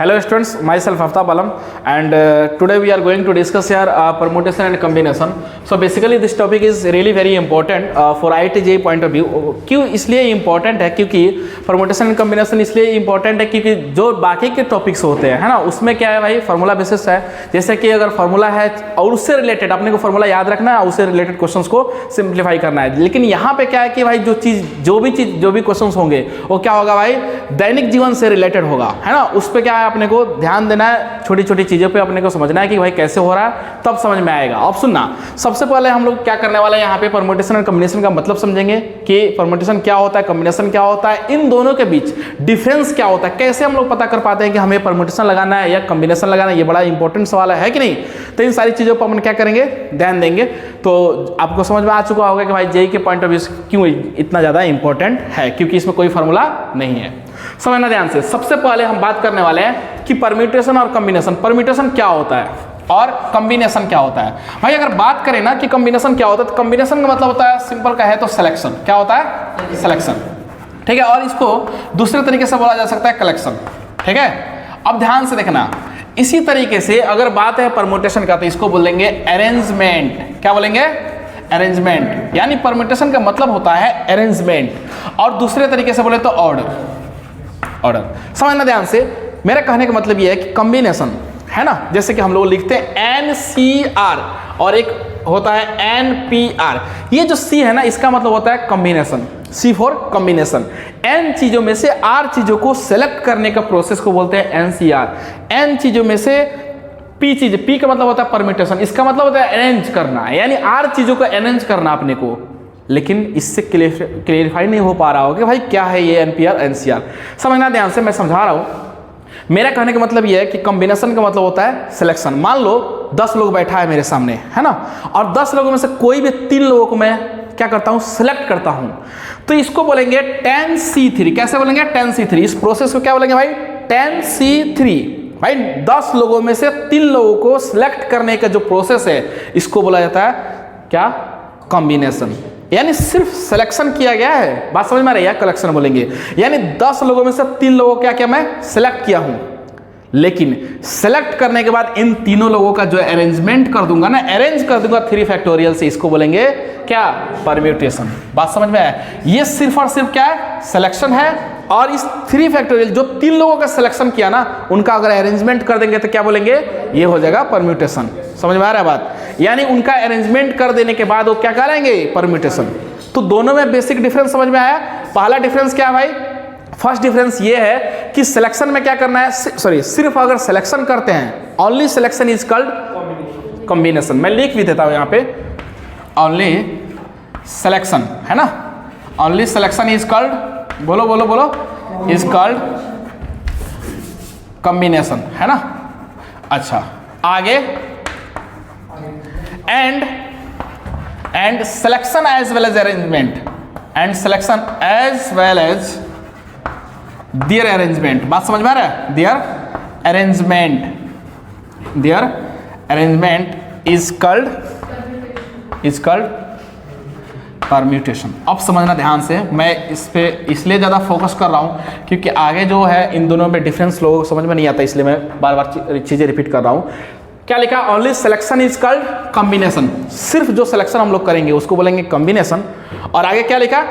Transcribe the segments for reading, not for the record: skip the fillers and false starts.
Hello students, myself Aftab Alam and today we are going to discuss here permutation and combination. So basically this topic is really very important for IIT JEE point of view. क्यों इसलिए important है? क्योंकि permutation and combination इसलिए important है क्योंकि जो बाकी के टॉपिक्स होते हैं है ना, उसमें क्या है भाई, फार्मूला बेसिस है। जैसे कि अगर फार्मूला है और उससे रिलेटेड अपने को फार्मूला याद रखना है, उससे रिलेटेड क्वेश्चंस को सिंप्लीफाई करना है। लेकिन यहाँ पे क्या है कि भाई जो भी क्वेश्चंस होंगे वो क्या होगा भाई, दैनिक जीवन से रिलेटेड होगा है ना। उस पर क्या है, अपने को ध्यान देना है, छोटी छोटी चीज़ों पे अपने को समझना है कि भाई कैसे हो रहा है, तब समझ में आएगा। अब सुनना, सबसे पहले हम लोग क्या करने वाले हैं यहाँ पे, परम्यूटेशन और कॉम्बिनेशन का मतलब समझेंगे कि परम्यूटेशन क्या होता है, कॉम्बिनेशन क्या होता है, इन दोनों के बीच डिफरेंस क्या होता है, कैसे हम लोग पता कर पाते हैं कि हमें परम्यूटेशन लगाना है या कॉम्बिनेशन लगाना है। ये बड़ा इंपॉर्टेंट सवाल है कि नहीं। तो इन सारी चीज़ों पर हम क्या करेंगे, ध्यान देंगे। तो आपको समझ में आ चुका होगा कि भाई जेईई के पॉइंट ऑफ व्यू क्यों इतना ज़्यादा इंपॉर्टेंट है, क्योंकि इसमें कोई फार्मूला नहीं है। समझना ध्यान से। सबसे पहले हम बात करने वाले हैं कि परम्यूटेशन और कॉम्बिनेशन, परम्यूटेशन क्या होता है और कॉम्बिनेशन क्या होता है। भाई अगर बात करें ना कि कॉम्बिनेशन क्या होता है, तो कॉम्बिनेशन का मतलब होता है, सिंपल का है तो सिलेक्शन। क्या होता है? सिलेक्शन, ठीक है। और इसको दूसरे तरीके से बोला जा सकता है कलेक्शन, ठीक है। अब ध्यान से देखना, इसी तरीके से अगर बात है परम्यूटेशन का तो इसको बोलेंगे अरेंजमेंट। क्या बोलेंगे? अरेंजमेंट। यानी परम्यूटेशन का मतलब होता है अरेंजमेंट, और दूसरे तरीके से बोले तो ऑर्डर। समझना ध्यान से। मेरा कहने का मतलब ये है कि कॉम्बिनेशन है ना, जैसे कि हम लोग लिखते हैं NCR और एक होता है NPR। ये जो C है ना, इसका मतलब होता है combination, C for combination. N चीजों में से R चीजों को सेलेक्ट करने का प्रोसेस को बोलते हैं NCR। N चीजों में से P का मतलब होता है परम्यूटेशन, इसका मतलब होता है अरेंज करना, यानी R चीजों को अरेंज करना अपने को। लेकिन इससे क्लियरिफाई नहीं हो पा रहा हो कि भाई क्या है ये NPR NCR। समझना ध्यान से, मैं समझा रहा हूं। मेरा कहने का मतलब ये है कि कॉम्बिनेशन का मतलब होता है सिलेक्शन। मान लो 10 लोग बैठा है मेरे सामने है ना, और 10 लोगों में से कोई भी 3 लोगों को मैं क्या करता हूं, सिलेक्ट करता हूं। तो इसको बोलेंगे 10C3। कैसे बोलेंगे? 10C3। इस प्रोसेस को क्या बोलेंगे भाई? 10C3। भाई 10 लोगों में से 3 लोगों को सिलेक्ट करने का जो प्रोसेस है, इसको बोला जाता है क्या? कॉम्बिनेशन। यानी सिर्फ सिलेक्शन किया गया है। बात समझ में आ रही है? कलेक्शन बोलेंगे। यानी 10 लोगों में से 3 लोगों को क्या किया, मैं सिलेक्ट किया हूं, लेकिन सेलेक्ट करने के बाद इन तीनों लोगों का जो अरेंजमेंट कर दूंगा ना, अरेंज कर दूंगा 3 फैक्टोरियल से, इसको बोलेंगे क्या? परम्यूटेशन। बात समझ में आया? ये सिर्फ और सिर्फ क्या है? सिलेक्शन है। और इस 3 फैक्टोरियल जो 3 लोगों का सिलेक्शन किया ना, उनका अगर अरेंजमेंट कर देंगे तो क्या बोलेंगे? ये हो जाएगा परम्यूटेशन। समझ में आ रहा है बात? यानी उनका अरेंजमेंट कर देने के बाद वो क्या करेंगे? परम्यूटेशन। तो दोनों में बेसिक डिफरेंस समझ में आया? पहला डिफरेंस क्या है भाई? फर्स्ट डिफरेंस ये है कि सिलेक्शन में क्या करना है, सिर्फ अगर सिलेक्शन करते हैं, only selection is called combination. मैं लिख भी देता हूं यहां पे, ओनली सिलेक्शन है ना, ओनली सिलेक्शन इज कॉल्ड, बोलो बोलो बोलो, इज कॉल्ड कॉम्बिनेशन है ना। अच्छा आगे, and selection as well as arrangement, and selection as well as their arrangement. बात समझ में आ रहा है? Their arrangement is called permutation. अब समझना ध्यान से, मैं इस पे इसलिए ज़्यादा फोकस कर रहा हूँ क्योंकि आगे जो है इन दोनों में डिफरेंस लोगों को समझ में नहीं आता, इसलिए मैं बार बार चीज़ें रिपीट कर रहा हूँ। क्या लिखा? Only selection is called combination. सिर्फ जो सिलेक्शन हम लोग करेंगे उसको बोलेंगे कॉम्बिनेशन। और आगे क्या लिखा?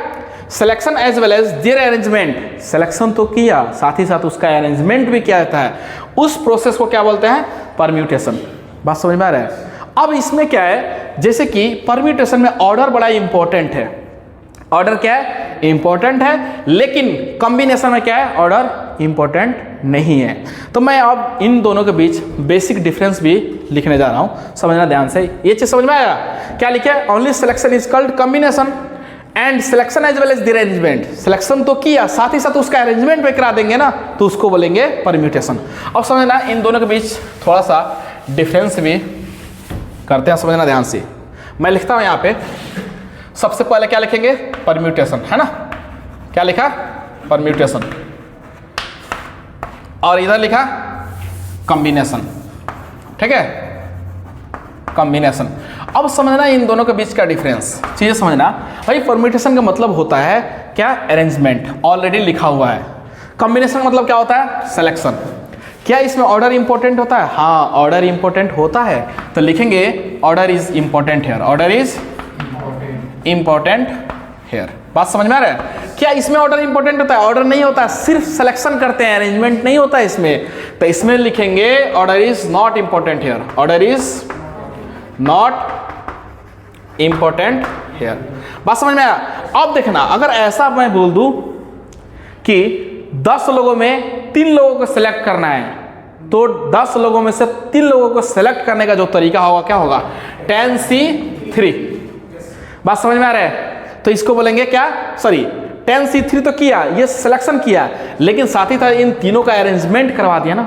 Selection as well as their arrangement. Selection तो किया, साथ ही साथ उसका अरेंजमेंट भी किया जाता है, उस प्रोसेस को क्या बोलते हैं? परम्यूटेशन। बात समझ में आ रहा है? अब इसमें क्या है, जैसे कि परम्यूटेशन में ऑर्डर बड़ा इंपॉर्टेंट है। ऑर्डर क्या है? इंपॉर्टेंट है। लेकिन कॉम्बिनेशन में क्या है? ऑर्डर इंपॉर्टेंट नहीं है। तो मैं अब इन दोनों के बीच बेसिक डिफरेंस भी लिखने जा रहा हूं, समझना ध्यान से। ये चीज समझ में आया? क्या लिखा है? Only selection is called combination and selection as well as the arrangement. Selection तो किया, साथ ही साथ उसका अरेंजमेंट भी करा देंगे ना, तो उसको बोलेंगे परम्यूटेशन। अब समझना, इन दोनों के बीच थोड़ा सा डिफरेंस भी करते हैं, समझना ध्यान से। मैं लिखता हूं यहां पे, सबसे पहले क्या लिखेंगे? परम्यूटेशन है ना। क्या लिखा? परम्यूटेशन। और इधर लिखा कॉम्बिनेशन, ठीक है, कॉम्बिनेशन। अब समझना इन दोनों के बीच का डिफरेंस, चीजें समझना भाई। परम्यूटेशन का मतलब होता है क्या? अरेंजमेंट, ऑलरेडी लिखा हुआ है। कॉम्बिनेशन मतलब क्या होता है? सिलेक्शन। क्या इसमें ऑर्डर इंपॉर्टेंट होता है? हाँ, ऑर्डर इंपॉर्टेंट होता है। तो लिखेंगे order is important here, order is important here. बात समझ में आ रहा है? क्या इसमें ऑर्डर इंपॉर्टेंट होता है? ऑर्डर नहीं होता, सिर्फ सिलेक्शन करते हैं, अरेंजमेंट नहीं होता इसमें। तो इसमें लिखेंगे order is not important here, order is not important here. बात समझ में आया? अब देखना, अगर ऐसा मैं बोल दूं कि 10 लोगों में 3 लोगों को सिलेक्ट करना है, तो 10 लोगों में से 3 लोगों को सिलेक्ट करने का जो तरीका होगा क्या होगा? 10C3। बात समझ में आ रहा है? तो इसको बोलेंगे क्या? सॉरी, 10C3 तो किया, ये सिलेक्शन किया, लेकिन साथ ही साथ इन तीनों का अरेंजमेंट करवा दिया ना,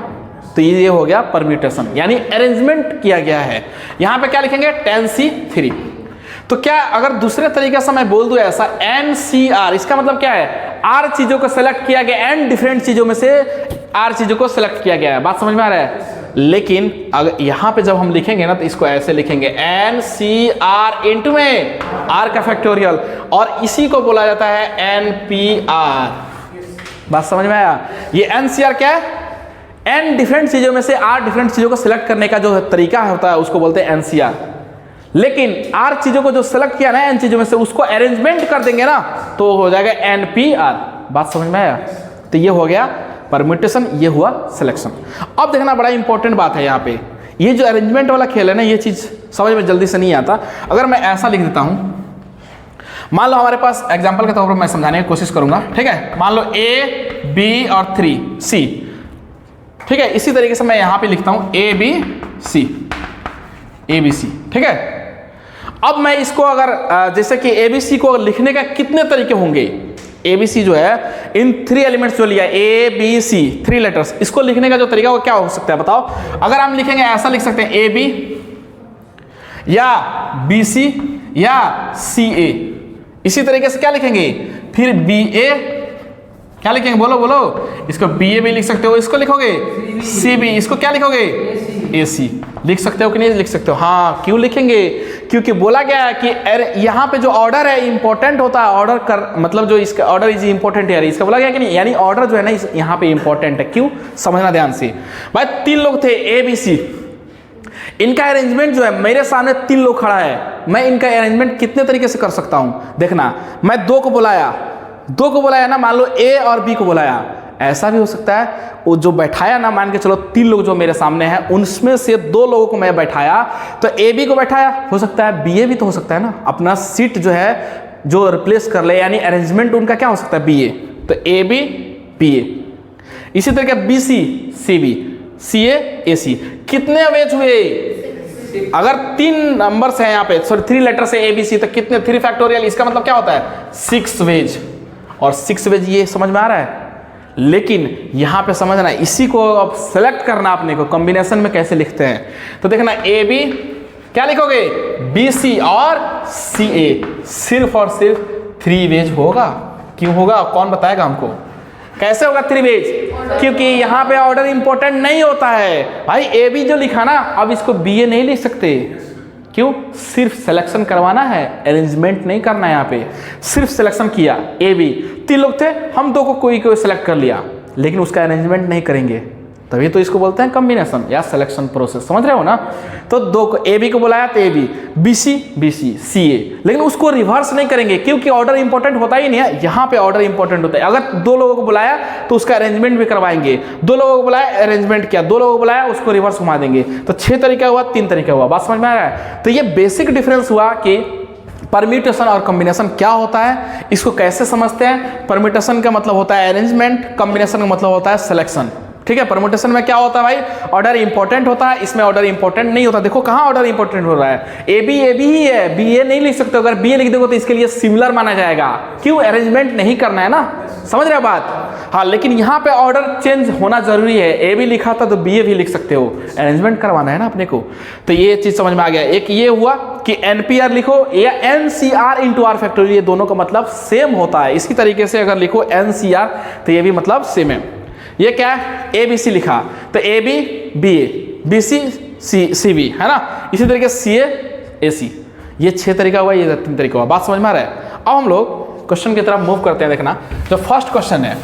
तो ये हो गया परम्यूटेशन, यानी अरेंजमेंट किया गया है। यहां पे क्या लिखेंगे? 10C3। तो क्या अगर दूसरे तरीके से मैं बोल दूं ऐसा, NCR, इसका मतलब क्या है? R चीजों को सिलेक्ट किया गया, N डिफरेंट चीजों में से R चीजों को सिलेक्ट किया गया है। बात समझ में आ रहा है? लेकिन अगर यहां पे जब हम लिखेंगे ना, तो इसको ऐसे लिखेंगे NCR इंटू में R का फैक्टोरियल, और इसी को बोला जाता है NPR। बात समझ में आया? ये NCR क्या है? N डिफरेंट चीजों में से R डिफरेंट चीजों को सिलेक्ट करने का जो तरीका होता है उसको बोलते हैं NCR। लेकिन R चीजों को जो सिलेक्ट किया ना N चीजों में से, उसको अरेंजमेंट कर देंगे ना, तो हो जाएगा NPR। बात समझ में आया? तो ये हो गया परम्यूटेशन, ये हुआ सिलेक्शन। अब देखना, बड़ा इंपॉर्टेंट बात है यहाँ पे, ये जो अरेंजमेंट वाला खेल है ना, ये चीज समझ में जल्दी से नहीं आता। अगर मैं ऐसा लिख देता हूं, मान लो हमारे पास एग्जांपल के तौर पर मैं समझाने की कोशिश करूंगा, ठीक है? मान लो A, B और 3C, ठीक है? इसी तरीके से मैं यहां पे लिखता हूं ABC, ABC, ठीक है? अब मैं इसको अगर जैसे कि ABC को लिखने का कितने तरीके होंगे? ABC जो है, इन 3 एलिमेंट्स जो लिया ABC, 3 लेटर्स, इसको लिखने का जो तरीका वो क्या हो सकता है बताओ? अगर हम लिखेंगे ऐसा लिख सकते हैं AB या BC या CA। इसी तरीके से क्या लिखेंगे? फिर BA, क्या लिखेंगे? बोलो बोलो। इसको BA भी लिख सकते हो, इसको लिखोगे CB, इसको क्या लिखोगे? AC। लिख सकते हो कि नहीं लिख सकते हो? हाँ, क्यों लिखेंगे? क्योंकि बोला गया है कि यहाँ पे जो ऑर्डर है इंपॉर्टेंट होता है, ऑर्डर कर मतलब जो इसका ऑर्डर इज इंपॉर्टेंट है, इसका बोला गया कि नहीं, यानी ऑर्डर जो है ना यहाँ पे इंपॉर्टेंट है। क्यों? समझना ध्यान से भाई। 3 लोग थे ABC, इनका अरेंजमेंट जो है, मेरे सामने 3 लोग खड़ा है, मैं इनका अरेंजमेंट कितने तरीके से कर सकता हूं? देखना, मैं 2 को बुलाया ना, मान लो A और B को बुलाया, ऐसा भी हो सकता है वो जो बैठाया ना, मान के चलो 3 लोग जो मेरे सामने हैं, उनमें से 2 लोगों को मैं बैठाया, तो AB को बैठाया, हो सकता है BA भी तो हो सकता है ना, अपना सीट जो है जो रिप्लेस कर ले, यानी अरेंजमेंट उनका क्या हो सकता है? BA। तो AB BA। इसी तरीके BC CB, CA AC। कितने वेज हुए? अगर 3 नंबर्स हैं यहाँ पे, सॉरी 3 लेटर से ABC, तो कितने? 3 फैक्टोरियल, इसका मतलब क्या होता है? 6 वेज। और 6 वेज, ये समझ में आ रहा है? लेकिन यहां पे समझना, इसी को अब सेलेक्ट करना अपने को, कॉम्बिनेशन में कैसे लिखते हैं। तो देखना, AB क्या लिखोगे? BC और CA, सिर्फ और सिर्फ 3 वेज होगा। क्यों होगा? कौन बताएगा हमको? कैसे होगा 3 वेज? क्योंकि यहां पे ऑर्डर इंपॉर्टेंट नहीं होता है भाई। AB जो लिखा ना, अब इसको BA नहीं लिख सकते। क्यों? सिर्फ सिलेक्शन करवाना है, अरेंजमेंट नहीं करना है। यहाँ पे सिर्फ सिलेक्शन किया, AB 3 लोग थे, हम 2 को कोई सिलेक्ट कर लिया, लेकिन उसका अरेंजमेंट नहीं करेंगे, तभी तो इसको बोलते हैं कॉम्बिनेशन या सिलेक्शन प्रोसेस। समझ रहे हो ना? तो 2 को AB को बुलाया तो AB, BC BC CA, लेकिन उसको रिवर्स नहीं करेंगे क्योंकि ऑर्डर इंपॉर्टेंट होता ही नहीं है। यहाँ पे ऑर्डर इंपॉर्टेंट होता है। अगर 2 लोगों को बुलाया तो उसका अरेंजमेंट भी करवाएंगे, 2 लोगों को बुलाया अरेंजमेंट किया, 2 लोगों को बुलाया उसको रिवर्स घुमा देंगे। तो 6 तरीका हुआ, 3 तरीका हुआ। बात समझ में आ रहा है? तो ये बेसिक डिफरेंस हुआ कि परम्यूटेशन और कॉम्बिनेशन क्या होता है, इसको कैसे समझते हैं। परम्यूटेशन का मतलब होता है अरेंजमेंट, कॉम्बिनेशन का मतलब होता है सिलेक्शन। ठीक है? परम्यूटेशन में क्या होता है भाई? ऑर्डर इंपॉर्टेंट होता है, इसमें ऑर्डर इंपॉर्टेंट नहीं होता। देखो कहाँ ऑर्डर इंपॉर्टेंट हो रहा है, AB AB ही है, BA नहीं लिख सकते। अगर BA लिख दोगे तो इसके लिए सिमिलर माना जाएगा। क्यों? अरेंजमेंट नहीं करना है ना। समझ रहे हो बात? हाँ, लेकिन यहाँ पे ऑर्डर चेंज होना जरूरी है। AB लिखा था तो BA भी लिख सकते हो, अरेंजमेंट करवाना है ना अपने को। तो ये चीज समझ में आ गया। एक ये हुआ कि NPR लिखो या NCR इंटू R फैक्टोरियल, ये दोनों का मतलब सेम होता है। इसी तरीके से अगर लिखो NCR तो ये भी मतलब सेम है। ये क्या है? ABC लिखा तो AB BA, BC CB, है ना? इसी तरीके CA AC। ये 6 तरीका हुआ, ये 3 तरीका हुआ। बात समझ में आ रहा है? अब हम लोग क्वेश्चन की तरफ मूव करते हैं। देखना, जो फर्स्ट क्वेश्चन है,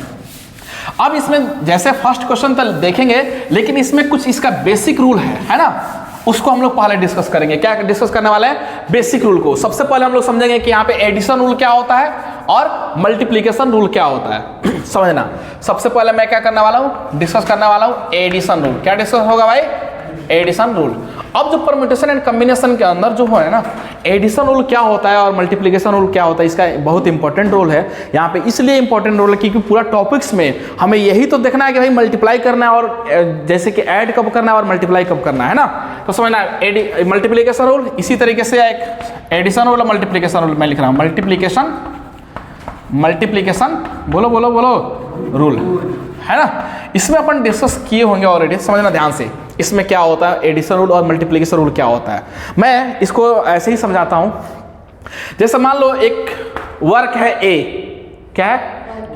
अब इसमें जैसे फर्स्ट क्वेश्चन तो देखेंगे, लेकिन इसमें कुछ इसका बेसिक रूल है ना, उसको हम लोग पहले डिस्कस करेंगे। क्या डिस्कस करने वाले हैं? बेसिक रूल को। सबसे पहले हम लोग समझेंगे कि यहाँ पे एडिशन रूल क्या होता है और मल्टीप्लीकेशन रूल क्या होता है। समझना, सबसे पहले मैं क्या करने वाला हूँ, डिस्कस करने वाला हूँ एडिशन रूल। क्या डिस्कस होगा भाई? Addition rule. अब जो परम्यूटेशन एंड कॉम्बिनेशन के अंदर जो है ना, एडिशन रूल क्या होता है और मल्टीप्लिकेशन रूल क्या होता है, इसका बहुत इंपॉर्टेंट रोल है यहाँ पे। इसलिए इंपॉर्टेंट रोल है क्योंकि पूरा टॉपिक्स में हमें यही तो देखना है कि भाई मल्टीप्लाई करना है और जैसे कि ऐड कब करना है और मल्टीप्लाई कब करना है ना। तो समझना, मल्टीप्लिकेशन रूल इसी तरीके से एक एडिशन रूल और मल्टीप्लिकेशन रूल मैं लिख रहा हूँ। मल्टीप्लिकेशन बोलो बोलो बोलो रूल है ना। इसमें अपन डिस्कस किए होंगे ऑलरेडी, समझना ध्यान से इसमें क्या होता है, एडिशन रूल और मल्टीप्लिकेशन रूल क्या होता है। मैं इसको ऐसे ही समझाता हूं। जैसे मान लो एक वर्क है ए, क्या है?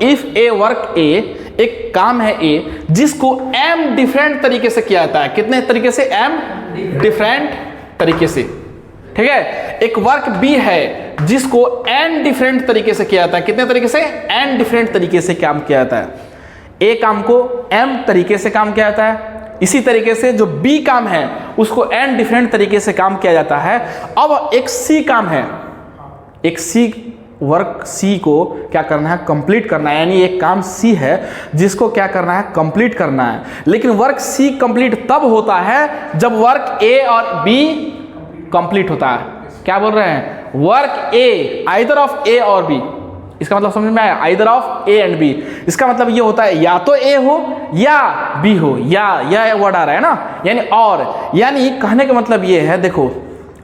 इफ ए वर्क ए, एक काम है ए जिसको m डिफरेंट तरीके से किया जाता है। कितने तरीके से? m डिफरेंट तरीके से, ठीक है। एक वर्क बी है जिसको n डिफरेंट तरीके से किया जाता है। कितने तरीके से? n डिफरेंट तरीके से काम किया जाता है। ए काम को m तरीके से काम किया जाता है, इसी तरीके से जो बी काम है उसको n डिफरेंट तरीके से काम किया जाता है। अब एक सी काम है, एक सी वर्क सी को क्या करना है? कंप्लीट करना है। यानी एक काम सी है जिसको क्या करना है? कंप्लीट करना है। लेकिन वर्क सी कंप्लीट तब होता है जब वर्क ए और बी कंप्लीट होता है। क्या बोल रहे हैं? Work A, either of A और बी। इसका मतलब समझ में आया? Either of A and B. इसका मतलब ये होता है या तो ए हो या बी हो, या वर्ड आ रहा है ना, यानी और। यानी कहने का मतलब ये है, देखो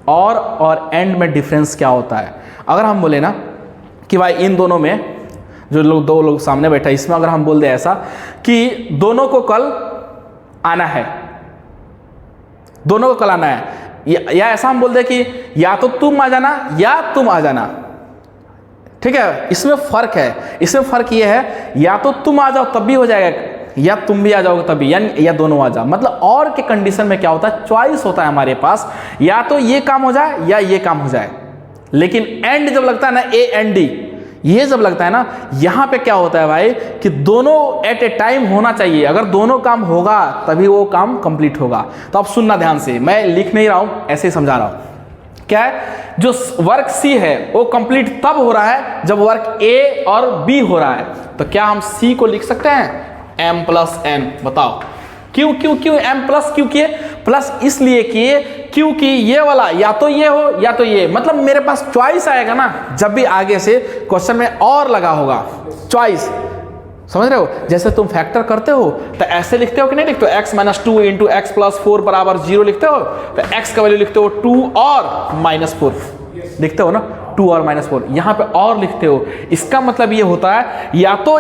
और एंड में डिफरेंस क्या होता है। अगर हम बोले ना कि भाई इन दोनों में जो लोग दो लोग सामने बैठा है, इसमें अगर हम बोल दे ऐसा कि दोनों को कल आना है, दोनों को कल आना है, या ऐसा हम बोल दे कि या तो तुम आ जाना या तुम आ जाना, ठीक है। इसमें फर्क है, इसमें फर्क ये है या तो तुम आ जाओ तब भी हो जाएगा या तुम भी आ जाओगे तभी, यानी या दोनों आ जाओ। मतलब और के कंडीशन में क्या होता है? चॉइस होता है हमारे पास, या तो ये काम हो जाए या ये काम हो जाए। लेकिन एंड जब लगता है ना, ए एंड डी, ये जब लगता है ना, यहां पे क्या होता है भाई कि दोनों एट ए टाइम होना चाहिए। अगर दोनों काम होगा तभी वो काम कंप्लीट होगा। तो अब सुनना ध्यान से, मैं लिख नहीं रहा हूं, ऐसे ही समझा रहा हूं। क्या है? जो वर्क सी है वो कंप्लीट तब हो रहा है जब वर्क ए और बी हो रहा है। तो क्या हम सी को लिख सकते हैं m प्लस n? बताओ क्यों क्यों क्यों m प्लस क्यों किए? प्लस इसलिए किए क्योंकि ये वाला या तो ये हो या तो ये, मतलब मेरे पास चॉइस आएगा ना जब भी आगे से क्वेश्चन में और लगा होगा चॉइस। समझ रहे हो? जैसे तुम फैक्टर करते हो तो ऐसे लिखते हो कि नहीं लिखते हो? x minus 2 into x plus 4 बराबर 0 लिखते हो, तो x का वैल्यू लिखते हो 2 और माइनस 4 लिखते हो ना, 2 और माइनस 4। यहाँ पे और लिखते हो। इसका मतलब ये होता है या तो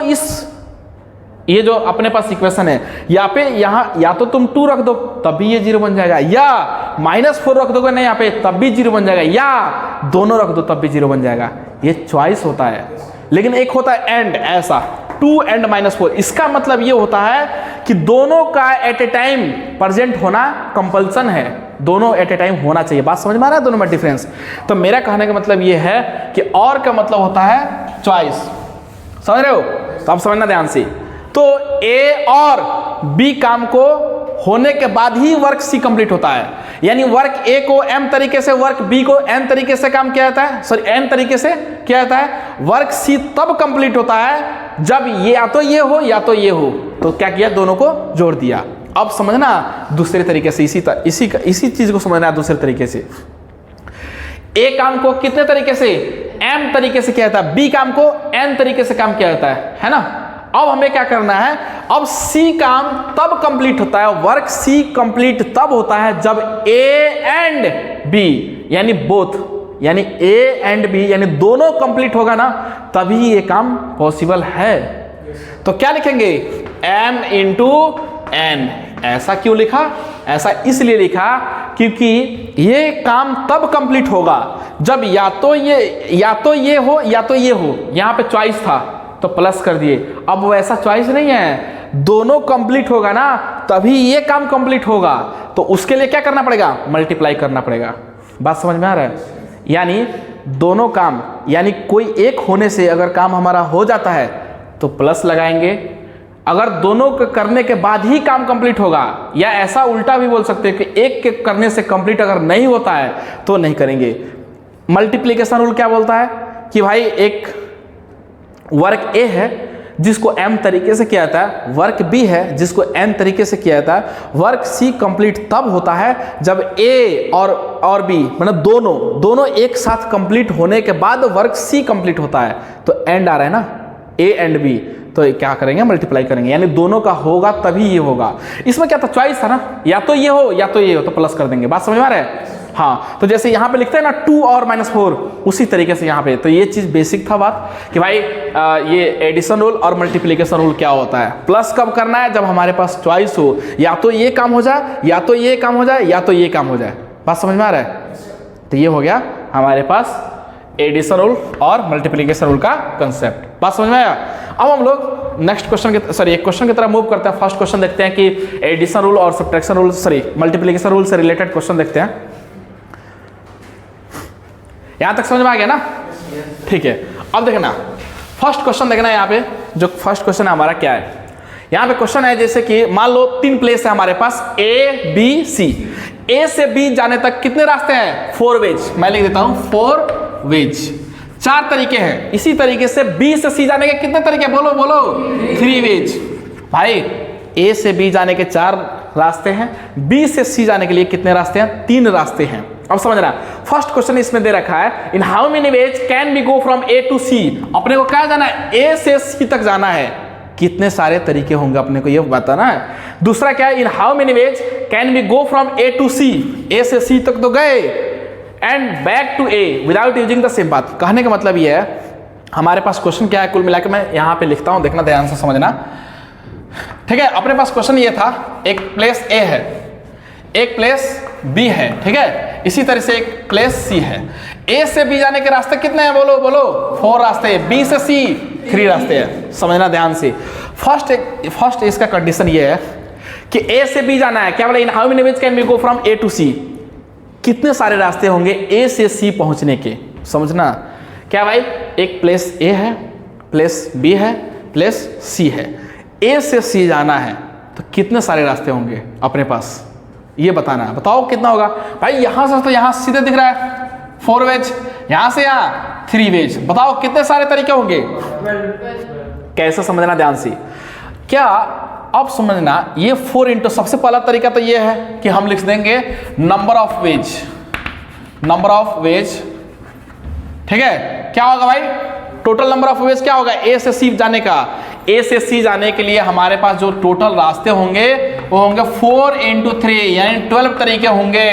ये जो अपने पास इक्वेशन है यहाँ पे, यहाँ या तो तुम 2 रख दो तब भी ये 0 बन जाएगा, या माइनस 4 रख दोगे नहीं यहाँ पे तब भी 0 बन जाएगा, या दोनों रख दो तब भी 0 बन जाएगा। ये चॉइस होता है। लेकिन एक होता है एंड, ऐसा 2 एंड माइनस 4। इसका मतलब ये होता है कि दोनों का एट ए टाइम प्रेजेंट होना कंपल्सन है, दोनों एट ए टाइम होना चाहिए। बात समझ में आ रहा है दोनों में डिफरेंस? तो मेरा कहने का मतलब ये है कि और का मतलब होता है चॉइस। समझ रहे हो? तो आप समझना ध्यान से। तो ए और बी काम को होने के बाद ही वर्क सी कंप्लीट होता है। यानी वर्क ए को m तरीके से, वर्क बी को n तरीके से काम किया जाता है, सॉरी n तरीके से किया जाता है। वर्क सी तब कंप्लीट होता है जब ये या तो ये हो या तो ये हो। तो क्या किया? दोनों को जोड़ दिया। अब समझना दूसरे तरीके से, इसी चीज को समझना है दूसरे तरीके से। ए काम को कितने तरीके से? m तरीके से किया जाता है, बी काम को n तरीके से काम किया जाता है ना। अब हमें क्या करना है? अब सी काम तब कंप्लीट होता है, वर्क सी कंप्लीट तब होता है जब ए एंड बी यानी बोथ, यानी ए एंड बी यानी दोनों कंप्लीट होगा ना, तभी ये काम पॉसिबल है। तो क्या लिखेंगे? m into n। ऐसा क्यों लिखा? ऐसा इसलिए लिखा क्योंकि ये काम तब कंप्लीट होगा जब या तो ये हो या तो ये हो। यहां पे चॉइस था तो प्लस कर दिए। अब वो ऐसा चॉइस नहीं है, दोनों कंप्लीट होगा ना तभी ये काम कंप्लीट होगा। तो उसके लिए क्या करना पड़ेगा? मल्टीप्लाई करना पड़ेगा। बात समझ में आ रहा है? यानी दोनों काम, यानी कोई एक होने से अगर काम हमारा हो जाता है तो प्लस लगाएंगे, अगर दोनों के करने के बाद ही काम कंप्लीट होगा, या ऐसा उल्टा भी बोल सकते हैं कि एक के करने से कंप्लीट अगर नहीं होता है तो नहीं करेंगे। मल्टीप्लिकेशन रूल क्या बोलता है कि भाई एक वर्क ए है जिसको m तरीके से किया जाता है, वर्क b है जिसको n तरीके से किया जाता है, वर्क c कंप्लीट तब होता है जब a और b मतलब दोनों एक साथ कंप्लीट होने के बाद वर्क c कंप्लीट होता है। तो एंड आ रहा है ना, a एंड b, तो क्या करेंगे, मल्टीप्लाई करेंगे, यानी दोनों का होगा तभी ये होगा। इसमें क्या था, चॉइस था ना, या तो ये हो या तो ये हो, तो प्लस कर देंगे। बात समझ में आ रहा है? हाँ, तो जैसे यहाँ पे लिखते हैं ना 2 और -4, उसी तरीके से यहाँ पे, तो ये चीज बेसिक था बात कि भाई ये एडिशन रूल और मल्टीप्लिकेशन रूल क्या होता है। प्लस कब करना है, जब हमारे पास चॉइस हो, या तो ये काम हो जाए, या तो ये काम हो जाए, या तो ये काम हो जाए। बात समझ में आ रहा है? तो ये हो गया हमारे पास एडिशन रूल और मल्टीप्लिकेशन रूल का कंसेप्ट। बात समझ में आया? अब हम लोग नेक्स्ट क्वेश्चन के एक क्वेश्चन की तरफ मूव करते हैं। फर्स्ट क्वेश्चन देखते हैं कि एडिशन रूल और सब्ट्रैक्शन रूल मल्टीप्लिकेशन रूल से रिलेटेड क्वेश्चन देखते हैं। यहां तक समझ में आ गया ना? ठीक है, अब देखना फर्स्ट क्वेश्चन देखना। यहाँ पे जो फर्स्ट क्वेश्चन है हमारा क्या है, यहाँ पे क्वेश्चन है जैसे कि मान लो 3 प्लेस है हमारे पास A B C। A से B जाने तक कितने रास्ते हैं? 4 वेज। मैं लिख देता हूं 4 वेज, 4 तरीके हैं। इसी तरीके से B से C जाने के कितने तरीके? बोलो बोलो, 3 वेज। भाई A से B जाने के 4 रास्ते हैं, B से C जाने के लिए कितने रास्ते हैं? 3 रास्ते हैं। अब समझना, फर्स्ट क्वेश्चन इसमें दे रखा है in how many ways can be go from A to C। अपने को क्या जाना है? A से C तक जाना है। कितने सारे तरीके होंगे अपने को ये बताना है। दूसरा क्या है? In how many ways can be go from A to C। A से C तक तो गए and back to A without using the same. बात कहने का मतलब ये है, हमारे पास क्वेश्चन क्या है कुल मिलाकर मैं यहाँ पे लिखता हूँ, देखना ध्यान से समझना। ठीक है, अपने पास क्वेश्चन ये था, एक प्लेस A है, एक प्लेस B है, ठीक है, इसी तरह से एक प्लेस C है। A से B जाने के रास्ते कितने हैं? बोलो बोलो, 4 रास्ते। B से C 3 रास्ते हैं। समझना ध्यान से। फर्स्ट इसका कंडीशन ये है कि A से B जाना है। क्या बोला? In how many ways can we go from A to C। कितने सारे रास्ते होंगे A से C पहुंचने के? समझना क्या भाई, एक प्लेस A है, प्लेस B है, प्लेस C है। A से C जाना है तो कितने सारे रास्ते होंगे अपने पास, ये बताना है। बताओ कितना होगा भाई? यहां से तो यहां सीधे दिख रहा है 4 वेज, यहां से यहां 3 वेज। बताओ कितने सारे तरीके होंगे? कैसे समझना ध्यान से। क्या अब समझना, ये 4 इंटू, सबसे पहला तरीका तो ये है कि हम लिख देंगे number of ways, number of ways. ठीक है, क्या होगा भाई? टोटल नंबर ऑफ वेज क्या होगा? A से C जाने का। A से C जाने के लिए हमारे पास जो टोटल रास्ते होंगे वो होंगे 4 इंटू 3, यानी 12 तरीके होंगे।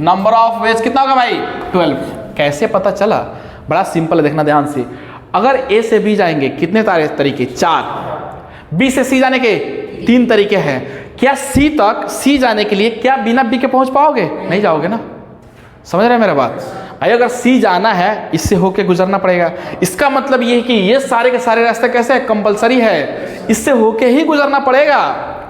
नंबर ऑफ वेज कितना होगा भाई? 12। कैसे पता चला? बड़ा सिंपल है, देखना ध्यान से। अगर A से B जाएंगे कितने तरीके? 4। B से C जाने के 3 तरीके हैं। क्या C जाने के लिए क्या बिना B के पहुंच पाओगे? नहीं जाओगे ना। समझ रहे हैं मेरा बात? भाई अगर C जाना है, इससे होके गुजरना पड़ेगा। इसका मतलब ये है कि ये सारे के सारे रास्ते कैसे है? कंपलसरी है, इससे होके ही गुजरना पड़ेगा।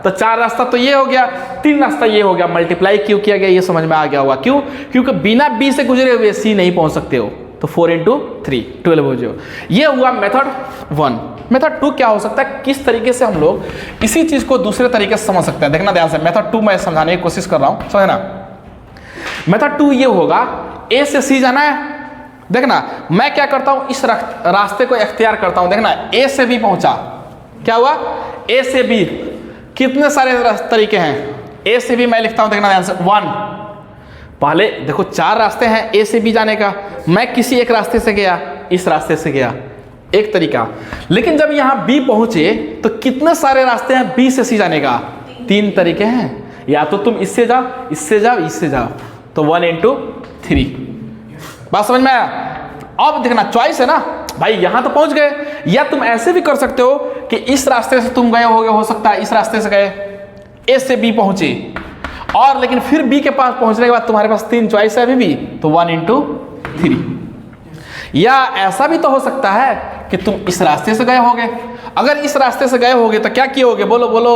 तो 4 रास्ता तो ये हो गया, 3 रास्ता ये हो गया। मल्टीप्लाई क्यों किया गया ये समझ में आ गया होगा। क्यों? क्योंकि बिना B से गुजरे हुए C नहीं पहुंच सकते हो। तो 4 इंटू 3 12 हो जाओ। ये हुआ मेथड 1। मेथड 2 क्या हो सकता है? किस तरीके से हम लोग इसी चीज को दूसरे तरीके से समझ सकते हैं, देखना ध्यान से। मेथड 2 मैं समझाने की कोशिश कर रहा हूं, समझना। मेथड 2 ये होगा, A से C जाना है। देखना मैं क्या करता हूं, इस रास्ते को इख्तियार करता हूं। देखना A से B पहुंचा, क्या हुआ? A से B कितने सारे तरीके हैं? A से B मैं लिखता हूं, देखना ध्यान से 1। पहले देखो 4 रास्ते हैं A से B जाने का, मैं किसी एक रास्ते से गया, इस रास्ते से गया, एक तरीका। लेकिन जब यहां B पहुंचे तो कितने सारे रास्ते हैं B से C जाने का? 3 तरीके हैं। या तो तुम इससे जाओ, इससे जाओ, इससे जाओ, तो 1 इंटू 3। बात समझ में आया? अब देखना चॉइस है ना भाई, यहां तो पहुंच गए। या तुम ऐसे भी कर सकते हो कि इस रास्ते से तुम गए होगे, हो सकता है इस रास्ते से गए, A से B पहुंचे, और लेकिन फिर B के पास पहुंचने के बाद तुम्हारे पास 3 चॉइस है अभी भी, तो 1 इंटू 3। या ऐसा भी तो हो सकता है कि तुम इस रास्ते से गए होगे। अगर इस रास्ते से गए होगे तो क्या किए होगे? बोलो बोलो,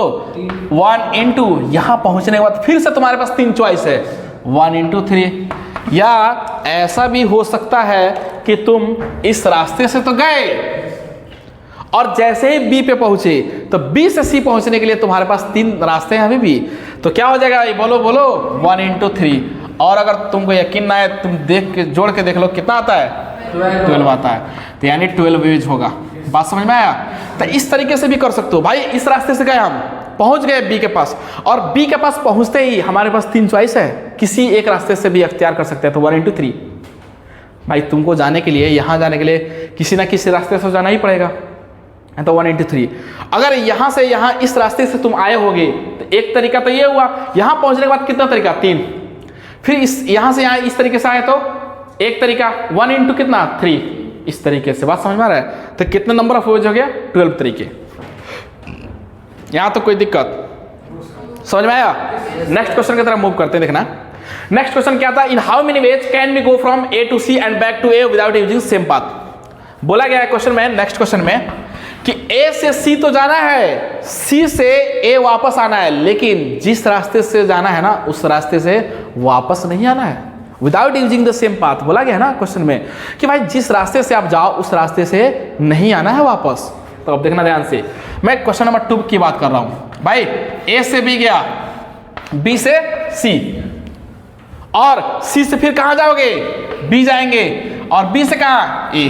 1 इंटू, यहां पहुंचने के बाद फिर से तुम्हारे पास 3 चॉइस है, 1 इंटू 3। या ऐसा भी हो सकता है कि तुम इस रास्ते से तो गए और जैसे ही B पे पहुंचे तो बी से सी पहुंचने के लिए तुम्हारे पास 3 रास्ते हैं अभी भी। तो क्या हो जाएगा भाई, बोलो बोलो, 1 × 3। और अगर तुमको यकीन ना आए, तुम देख के जोड़ के देख लो कितना आता है, 12 आता है। तो यानी 12 वेज होगा। बात समझ में आया? तो इस तरीके से भी कर सकते हो भाई। इस रास्ते से गए, हम पहुंच गए बी के पास, और बी के पास पहुंचते ही हमारे पास 3 चॉइस है, किसी एक रास्ते से भी अख्तियार कर सकते हैं। तो 1 × 3 भाई, तुमको जाने के लिए, यहाँ जाने के लिए किसी ना किसी रास्ते से जाना ही पड़ेगा। तो 1 × 3। अगर यहाँ से यहाँ इस रास्ते से तुम आए होगे तो एक तरीका तो ये हुआ, यहाँ पहुंचने के बाद कितना तरीका, 3। फिर इस यहाँ से यहाँ इस तरीके से आए तो एक तरीका, 1 × कितना, 3, इस तरीके से। बात समझ में आ रहा है? तो कितने नंबर ऑफ वेज हो गया, 12 तरीके। यहाँ तो कोई दिक्कत समझ में आया? नेक्स्ट क्वेश्चन की तरफ मूव करते हैं। देखना नेक्स्ट क्वेश्चन क्या था, in how many ways can we go from A to C and back to A without using same path. बोला गया है क्वेश्चन में, नेक्स्ट क्वेश्चन में, कि ए से सी तो जाना है, सी से ए वापस आना है, लेकिन जिस रास्ते से जाना है ना उस रास्ते से वापस नहीं आना है, without using the same path. बोला गया है ना क्वेश्चन में कि भाई जिस रास्ते से आप जाओ उस रास्ते से नहीं आना है वापस। तो अब देखना ध्यान से, मैं क्वेश्चन नंबर 2 की बात कर रहा हूं भाई। ए से बी गया, बी से सी, और सी से फिर कहां जाओगे, बी जाएंगे, और बी से कहां, ए।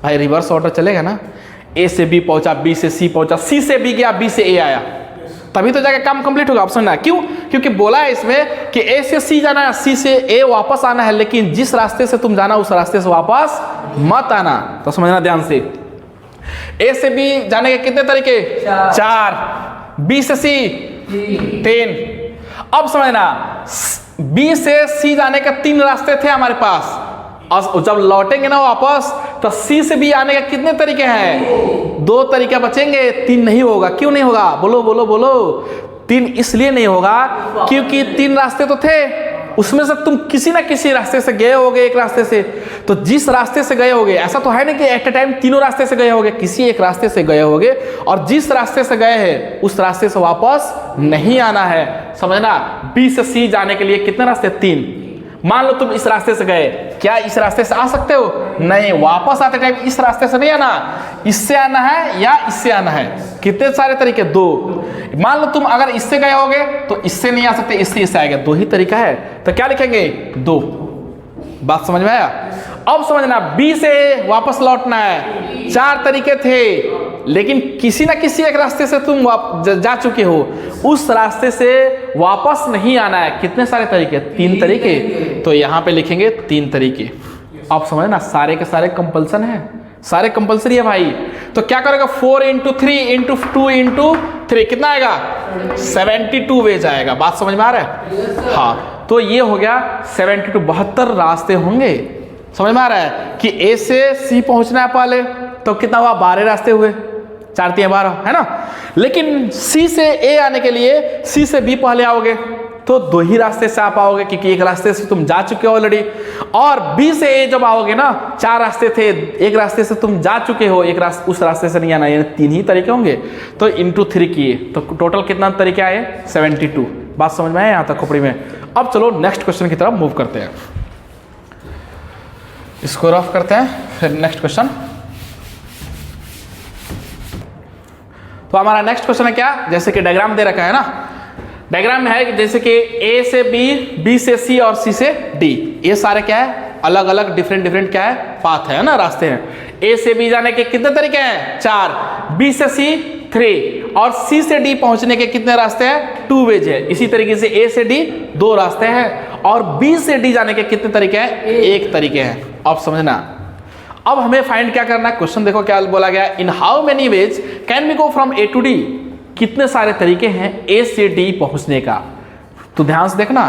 भाई रिवर्स ऑर्डर चलेगा ना, ए से बी पहुंचा, बी से सी पहुंचा, सी से बी गया, बी से ए आया, तभी तो जाके काम कंप्लीट होगा। ऑप्शन ना, क्यों? क्योंकि बोला है इसमें कि ए से सी जाना है, सी से ए वापस आना है, लेकिन जिस रास्ते से तुम जाना उस रास्ते से वापस मत आना। तो समझना ध्यान से, ए से बी जाने के कितने तरीके, 4, बी से सी 3। अब समझना, बी से सी जाने के 3 रास्ते थे हमारे पास, और जब लौटेंगे ना वापस तो सी से बी आने के कितने तरीके हैं, 2 तरीके बचेंगे, 3 नहीं होगा। क्यों नहीं होगा, बोलो बोलो बोलो? 3 इसलिए नहीं होगा क्योंकि 3 रास्ते तो थे, उसमें से तुम किसी ना किसी रास्ते से गए होगे, एक रास्ते से। तो जिस रास्ते से गए होगे, ऐसा तो है नहीं कि एट ए टाइम तीनों रास्ते से गए होगे, किसी एक रास्ते से गए होगे, और जिस रास्ते से गए हैं उस रास्ते से वापस नहीं आना है। समझना, बी से सी जाने के लिए कितने रास्ते, 3। मान लो तुम इस रास्ते से गए, क्या इस रास्ते से आ सकते हो, नहीं, वापस आते टाइम इस रास्ते से नहीं आना, इससे आना है या इससे आना है। कितने सारे तरीके, 2। मान लो तुम अगर इससे गए होगे तो इससे नहीं आ सकते, इससे आएगा, 2 ही तरीका है। तो क्या लिखेंगे, 2। बात समझ में आया? अब समझना, बी से वापस लौटना है, 4 तरीके थे, लेकिन किसी ना किसी एक रास्ते से तुम जा चुके हो, उस रास्ते से वापस नहीं आना है। कितने सारे तरीके, 3 तरीके। तो यहाँ पे लिखेंगे 3 तरीके। आप समझना, सारे के सारे कंपल्सन है, सारे कंपल्सरी है भाई। तो क्या करेगा, 4 × 3 × 2 × 3 कितना आएगा, 72 वेज आएगा। बात समझ में आ रहा है? हाँ, तो ये हो गया 72, 72 रास्ते होंगे। समझ में आ रहा है कि ए से सी पहुंचना है पहले, तो कितना हुआ, 12 रास्ते हुए, 4 × 3 = 12, है ना। लेकिन सी से ए आने के लिए सी से बी पहले आओगे तो 2 ही रास्ते से आ पाओगे, क्योंकि एक रास्ते से तुम जा चुके हो ऑलरेडी, और बी से ए जब आओगे ना, 4 रास्ते थे, एक रास्ते से तुम जा चुके हो, एक रास्ते उस रास्ते से नहीं आना, यानी 3 ही तरीके होंगे। तो × 3 किए तो टोटल कितना तरीके आए, 72। बात समझ में आए यहाँ तक खोपड़ी में? अब चलो नेक्स्ट क्वेश्चन की तरफ मूव करते हैं, इसको रफ करते हैं, फिर नेक्स्ट क्वेश्चन। तो हमारा नेक्स्ट क्वेश्चन है क्या, जैसे कि डायग्राम दे रखा है ना, डायग्राम में है जैसे कि ए से बी, बी से सी और सी से डी, ये सारे क्या है, अलग अलग डिफरेंट क्या है, पाथ है ना, रास्ते हैं। ए से बी जाने के कितने तरीके हैं, 4, बी से सी 3, और सी से डी पहुंचने के कितने रास्ते हैं, 2 वेज है। इसी तरीके से ए से डी 2 रास्ते हैं, और बी से डी जाने के कितने तरीके हैं, 1 तरीके हैं। अब समझना, अब हमें फाइंड क्या करना है, क्वेश्चन देखो क्या बोला गया, in how many ways can we go from A to D. कितने सारे तरीके हैं ए से डी पहुंचने का। तो ध्यान से देखना,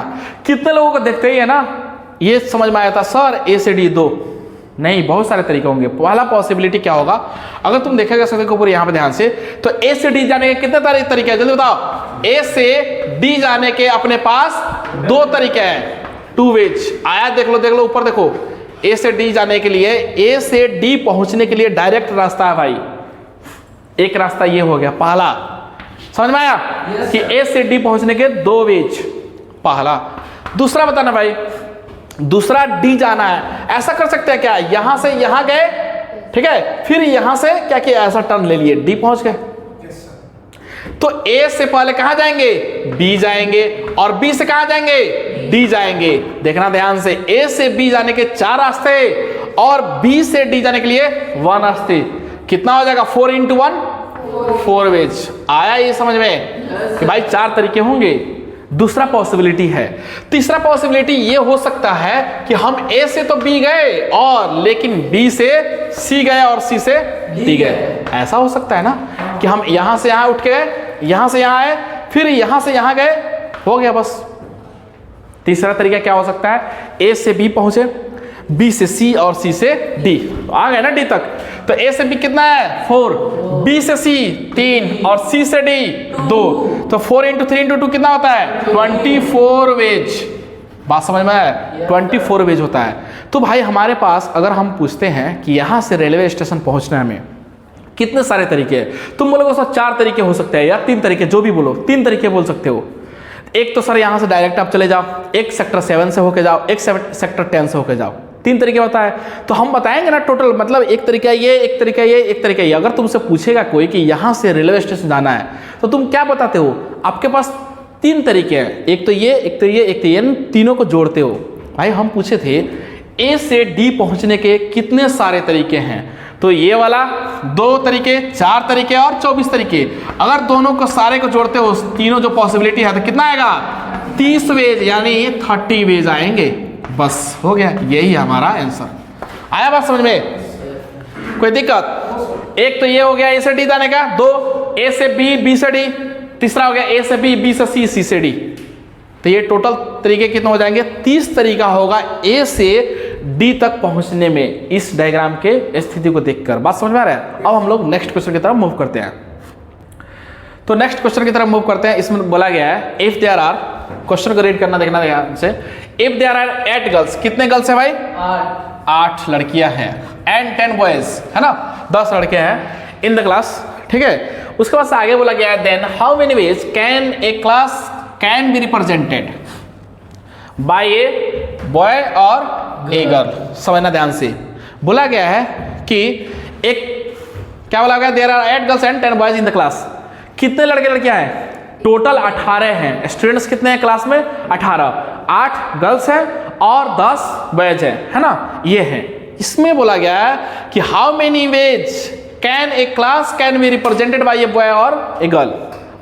कितने लोगों को देखते ही है ना, ये समझ में आया था सर ए से डी 2 नहीं, बहुत सारे तरीके होंगे। पहला पॉसिबिलिटी क्या होगा, अगर तुम देखेगा सबके ऊपर यहाँ पे ध्यान से, तो ए से डी जाने के कितने तरीके हैं, जल्दी बताओ। ए से डी जाने के अपने पास 2 तरीके हैं, 2 वेज आया, देख लो ऊपर देखो। ए से डी जाने के लिए, ए से डी पहुंचने के लिए डायरेक्ट रास्ता है भाई, एक रास्ता ये हो गया पहला। समझ में आया कि ए से डी पहुंचने के 2 वेज, पहला। दूसरा बताना भाई, दूसरा डी जाना है, ऐसा कर सकते हैं क्या, यहां से यहां गए, ठीक है, फिर यहां से क्या किया, ऐसा टर्न ले लिए, डी पहुंच गए। तो ए से पहले कहां जाएंगे, बी जाएंगे, और बी से कहां जाएंगे, डी जाएंगे। देखना ध्यान से, ए से बी जाने के 4 रास्ते और बी से डी जाने के लिए 1 रास्ते। कितना हो जाएगा, 4 × 1 4 वेज। आया ये समझ में कि भाई 4 तरीके होंगे। दूसरा पॉसिबिलिटी है, तीसरा पॉसिबिलिटी ये हो सकता है कि हम ए से तो बी गए और लेकिन बी से सी गए और सी से डी गए। ऐसा हो सकता है ना कि हम यहां से यहां उठ के गए, यहां से यहां आए, फिर यहां से यहां गए, हो गया बस। तीसरा तरीका क्या हो सकता है, ए से बी पहुंचे, बी से सी और सी से डी, तो आ गए ना डी तक। तो ए से बी कितना है 4, बी से सी 3 और सी से डी 2, तो 4 × 3 × 2 कितना होता है 24 वेज। बात समझ में आया, 24 वेज होता है। तो भाई हमारे पास अगर हम पूछते हैं कि यहाँ से रेलवे स्टेशन पहुँचना है हमें, कितने सारे तरीके हैं, तुम बोलोगे सर 4 तरीके हो सकते हैं या 3 तरीके, जो भी बोलो 3 तरीके बोल सकते हो। एक तो सर यहाँ से डायरेक्ट आप चले जाओ, एक सेक्टर 7 से होके जाओ, एक सेक्टर 10 से होके जाओ, 3 तरीके होता है। तो हम बताएंगे ना टोटल, मतलब एक तरीका ये, एक तरीका ये, एक तरीका ये। अगर तुमसे पूछेगा कोई कि यहाँ से रेलवे स्टेशन जाना है तो तुम क्या बताते हो, आपके पास 3 तरीके हैं, एक तो ये, एक तो ये, एक तो ये, तीनों को जोड़ते हो। भाई हम पूछे थे ए से डी पहुँचने के कितने सारे तरीके हैं, तो ये वाला 2 तरीके, 4 तरीके और 24 तरीके। अगर दोनों को सारे को जोड़ते हो, तीनों जो पॉसिबिलिटी है, तो कितना आएगा 30 वेज, यानी 30 वेज आएंगे। बस हो गया, यही हमारा आंसर। आया बात समझ में, कोई दिक्कत? एक तो ये हो गया ए से डी जाने का, 2 ए से बी, बी से डी, तीसरा हो गया ए से बी, बी से सी, सी से डी। तो ये टोटल तरीके कितने हो जाएंगे, 30 तरीका होगा ए से डी तक पहुंचने में, इस डायग्राम के स्थिति को देखकर। बात समझ में आ रहा है? अब हम लोग नेक्स्ट क्वेश्चन की तरफ मूव करते हैं। तो नेक्स्ट क्वेश्चन की तरफ मूव करते हैं। इसमें बोला गया है इफ देयर आर, क्वेश्चन को रीड करना, देखना ध्यान से। इफ देयर आर 8 गर्ल्स, कितने गर्ल्स है भाई, 8 लड़कियां हैं, एंड 10 बॉयज, है ना, 10 लड़के हैं इन द क्लास, ठीक है। उसके बाद आगे बोला गया है then how many ways can a class can be represented by a boy और ए गर्ल। समझना ध्यान से, बोला गया है कि एक, क्या बोला गया, there are 8 girls and 10 boys in the class. कितने लड़के लड़कियां हैं, टोटल 18 हैं। स्टूडेंट्स कितने हैं क्लास में, 18, 8 गर्ल्स हैं और 10 बॉयज हैं, है ना, ये है। इसमें बोला गया है कि how many ways can a class can be represented by a boy और ए गर्ल।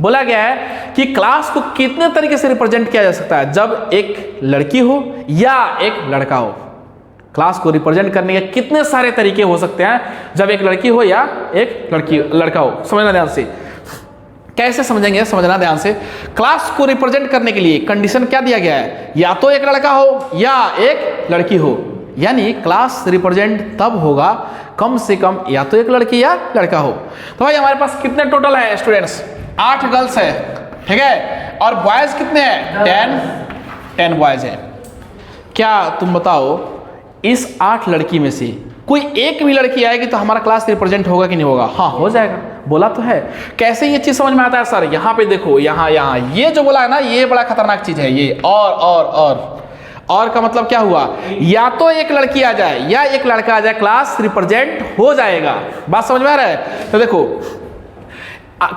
बोला गया है कि क्लास को कितने तरीके से रिप्रेजेंट किया जा सकता है, जब एक लड़की हो या एक लड़का हो। क्लास को रिप्रेजेंट करने के कितने सारे तरीके हो सकते हैं, जब एक लड़की हो या एक लड़का हो। समझना ध्यान से, कैसे समझेंगे, समझना ध्यान से। क्लास को रिप्रेजेंट करने के लिए कंडीशन क्या दिया गया है, या तो एक लड़का हो या एक लड़की हो, यानी क्लास रिप्रेजेंट तब होगा कम से कम या तो एक लड़की या लड़का हो। तो भाई हमारे पास कितने टोटल है स्टूडेंट्स, 8 गर्ल्स है, ठीक है, और बॉयज कितने हैं, 10 बॉयज हैं। क्या तुम बताओ, इस 8 लड़की में से कोई एक भी लड़की आएगी तो हमारा क्लास रिप्रेजेंट होगा कि नहीं होगा? हाँ, हो जाएगा। बोला तो है। कैसे ये चीज समझ में आता है सर? यहाँ पे देखो, यहाँ ये जो बोला है ना, ये बड़ा खतरनाक चीज है ये। और का मतलब क्या हुआ, या तो एक लड़की आ जाए या एक लड़का आ जाए, क्लास रिप्रेजेंट हो जाएगा। बात समझ में आ रहा है? तो देखो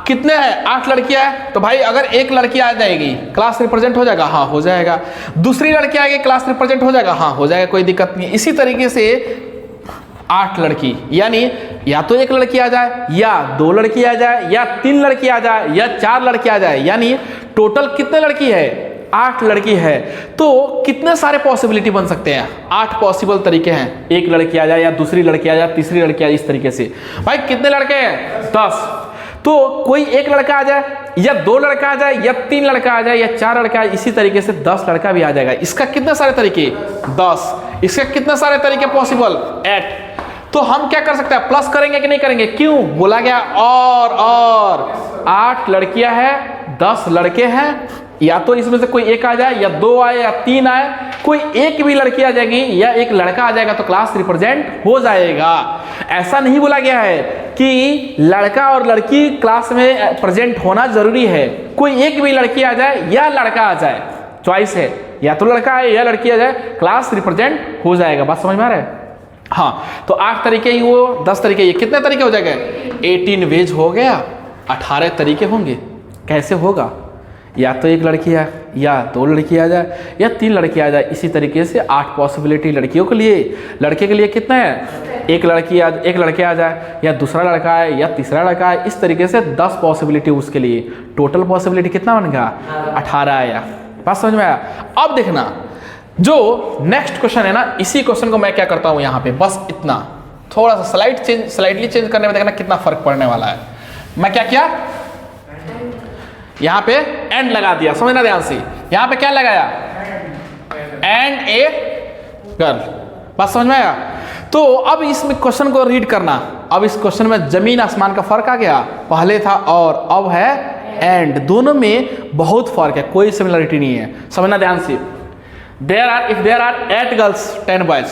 कितने हैं, 8 लड़कियां हैं, तो भाई अगर एक लड़की आ जाएगी क्लास रिप्रेजेंट हो जाएगा, हाँ हो जाएगा। दूसरी लड़की आएगी क्लास रिप्रेजेंट हो जाएगा, हाँ हो जाएगा, कोई दिक्कत नहीं। इसी तरीके से 8 लड़की, यानी या तो एक लड़की आ जाए या 2 लड़की आ जाए या 3 लड़की आ जाए या 4 लड़की आ जाए, यानी टोटल कितने लड़की है, 8 लड़की है। तो कितने सारे पॉसिबिलिटी बन सकते हैं, 8 पॉसिबल तरीके हैं। एक लड़की आ जाए या दूसरी लड़की आ जाए, तीसरी लड़की आ जाए, इस तरीके से। भाई कितने लड़के हैं, 10। तो कोई एक लड़का आ जाए या 2 लड़का आ जाए या 3 लड़का आ जाए या 4 लड़का आ जाए, इसी तरीके से 10 लड़का भी आ जाएगा। इसका कितने सारे तरीके, 10। इसके कितने सारे तरीके पॉसिबल, 8। तो हम क्या कर सकते हैं, प्लस करेंगे कि नहीं करेंगे? क्यों? बोला गया और 8 लड़कियां हैं, 10 लड़के हैं, या तो इसमें से कोई एक आ जाए या 2 आए या 3 आए, कोई एक भी लड़की आ जाएगी या एक लड़का आ जाएगा तो क्लास रिप्रेजेंट हो जाएगा। ऐसा नहीं बोला गया है कि लड़का और लड़की क्लास में प्रेजेंट होना जरूरी है। कोई एक भी लड़की आ जाए या लड़का आ जाए, चॉइस है, या तो लड़का आए या लड़की आ जाए, क्लास रिप्रेजेंट हो जाएगा। बात समझ में आ रहा है? हाँ, तो 8 तरीके ही वो, 10 तरीके, ये कितने तरीके हो जाएंगे, 18 वेज हो गया, 18 तरीके होंगे। कैसे होगा? या तो एक लड़की है, या दो लड़की आ जाए, या तीन लड़की आ जाए। इसी तरीके से 8 पॉसिबिलिटी लड़कियों के लिए। लड़के के लिए कितना है? एक लड़के आ जाए, या दूसरा लड़का है, या तीसरा लड़का है। इस तरीके से 10 पॉसिबिलिटी उसके लिए। टोटल पॉसिबिलिटी कितना बन गया? 18 आया। बात समझ में आया? अब देखना जो नेक्स्ट क्वेश्चन है ना, इसी क्वेश्चन को मैं क्या करता हूँ यहाँ पे, बस इतना थोड़ा सा स्लाइडली चेंज करने में देखना कितना फर्क पड़ने वाला है। मैं क्या किया, यहाँ पे एंड लगा दिया। समझना ध्यान से, यहाँ पे क्या लगाया? And a girl. बात समझ में आया? तो अब इसमें क्वेश्चन को रीड करना। अब इस क्वेश्चन में जमीन आसमान का फर्क आ गया। पहले था और, अब है एंड। दोनों में बहुत फर्क है, कोई सिमिलरिटी नहीं है। समझना ध्यान से। if there are 8 girls 10 boys,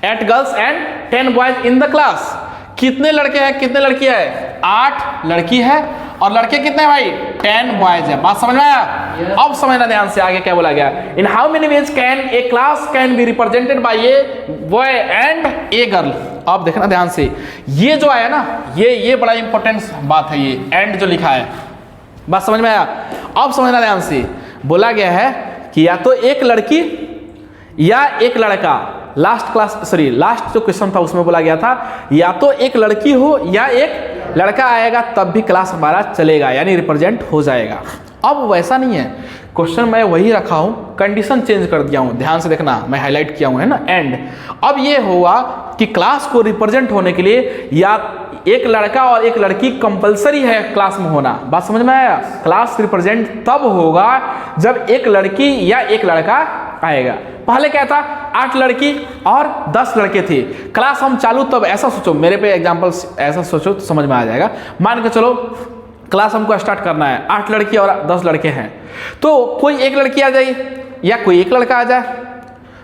8 girls and 10 boys in the class, कितने लड़के हैं कितने लड़कियां है? 8 लड़की है और लड़के कितने हैं भाई? 10 बॉयज है। बात समझ में आया? अब समझना ध्यान से, आगे क्या बोला गया? In how many ways can a class can be represented by a boy and a girl. अब देखना ध्यान से, ये जो आया ना, ये बड़ा इंपॉर्टेंट बात है। ये एंड जो लिखा है, बात समझ में आया? अब समझना ध्यान से, बोला गया है कि या तो एक लड़की या एक लड़का। लास्ट जो क्वेश्चन था उसमें बोला गया था या तो एक लड़की हो या एक लड़का आएगा तब भी क्लास हमारा चलेगा, यानी रिप्रेजेंट हो जाएगा। अब वैसा नहीं है, क्वेश्चन मैं वही रखा हूँ, कंडीशन चेंज कर दिया हूँ। ध्यान से देखना, मैं हाईलाइट किया हूँ, है ना, एंड। अब ये हुआ कि क्लास को रिप्रेजेंट होने के लिए या एक लड़का और एक लड़की कंपलसरी है क्लास में होना। बात समझ में आया? क्लास रिप्रेजेंट तब होगा जब एक लड़की या एक लड़का आएगा। पहले क्या था? 8 लड़की और 10 लड़के थे, क्लास हम चालू तब। ऐसा सोचो, मेरे पे एग्जांपल ऐसा सोचो तो समझ में आ जाएगा। मान के चलो क्लास हमको स्टार्ट करना है, 8 लड़की और 10 लड़के हैं, तो कोई एक लड़की आ जाए या कोई एक लड़का आ जाए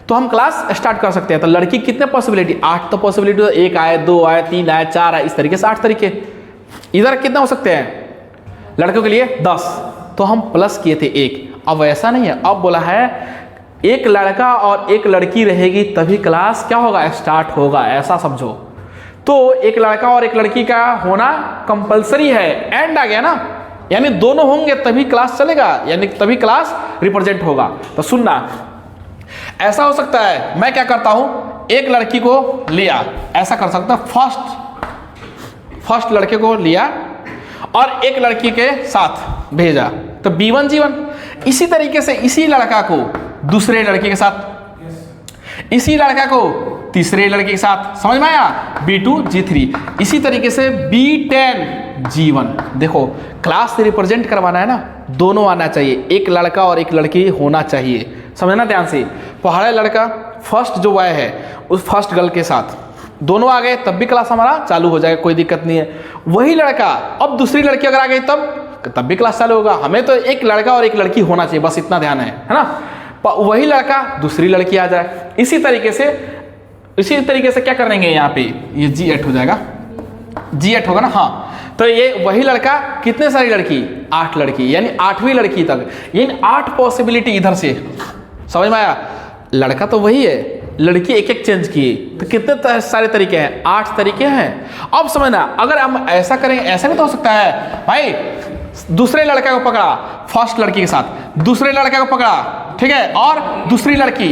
तो हम क्लास स्टार्ट कर सकते हैं। तो लड़की कितने पॉसिबिलिटी? 8 तो पॉसिबिलिटी, तो 1 आए, 2 आए, 3 आए, 4 आए, इस तरीके से 8 तरीके। इधर कितना हो सकते हैं? लड़कों के लिए 10, तो हम प्लस किए थे 1। अब ऐसा नहीं है, अब बोला है एक लड़का और एक लड़की रहेगी तभी क्लास क्या होगा? स्टार्ट होगा। ऐसा समझो, तो एक लड़का और एक लड़की का होना कंपलसरी है। एंड आ गया ना, यानी दोनों होंगे तभी क्लास चलेगा, यानी तभी क्लास रिप्रेजेंट होगा। तो सुनना, ऐसा हो सकता है मैं क्या करता हूं, एक लड़की को लिया, ऐसा कर सकता फर्स्ट लड़के को लिया और एक लड़की के साथ भेजा, तो B1 G1। इसी तरीके से इसी लड़का को दूसरे लड़के के साथ, इसी लड़का को तीसरे लड़के के साथ, समझ में आया? B2 G3। इसी तरीके से B10 G1। देखो, क्लास से रिप्रेजेंट करवाना है ना, दोनों आना चाहिए, एक लड़का और एक लड़की होना चाहिए। समझना ध्यान से। पहला लड़का फर्स्ट जो बॉय है उस फर्स्ट गर्ल के साथ, दोनों आ गए तब भी क्लास हमारा चालू हो जाएगा, कोई दिक्कत नहीं है। वही लड़का अब दूसरी लड़की अगर आ गई तब भी क्लास चालू होगा। हमें तो एक लड़का और एक लड़की होना चाहिए, बस इतना ध्यान है ना। वही लड़का दूसरी लड़की आ जाए, इसी तरीके से क्या करेंगे? यहाँ पे ये G8 हो जाएगा, G8 होगा ना। हाँ, तो ये वही लड़का, कितने सारी लड़की? 8 लड़की, यानी 8वीं लड़की तक, यानी 8 पॉसिबिलिटी इधर से। समझ में आया? लड़का तो वही है, लड़की एक एक चेंज किए, तो कितने सारे तरीके हैं? 8 तरीके हैं। अब समझना, अगर हम ऐसा करें, ऐसा भी तो हो सकता है भाई, दूसरे लड़का को पकड़ा फर्स्ट लड़की के साथ, दूसरे लड़का को पकड़ा, ठीक है, और दूसरी लड़की,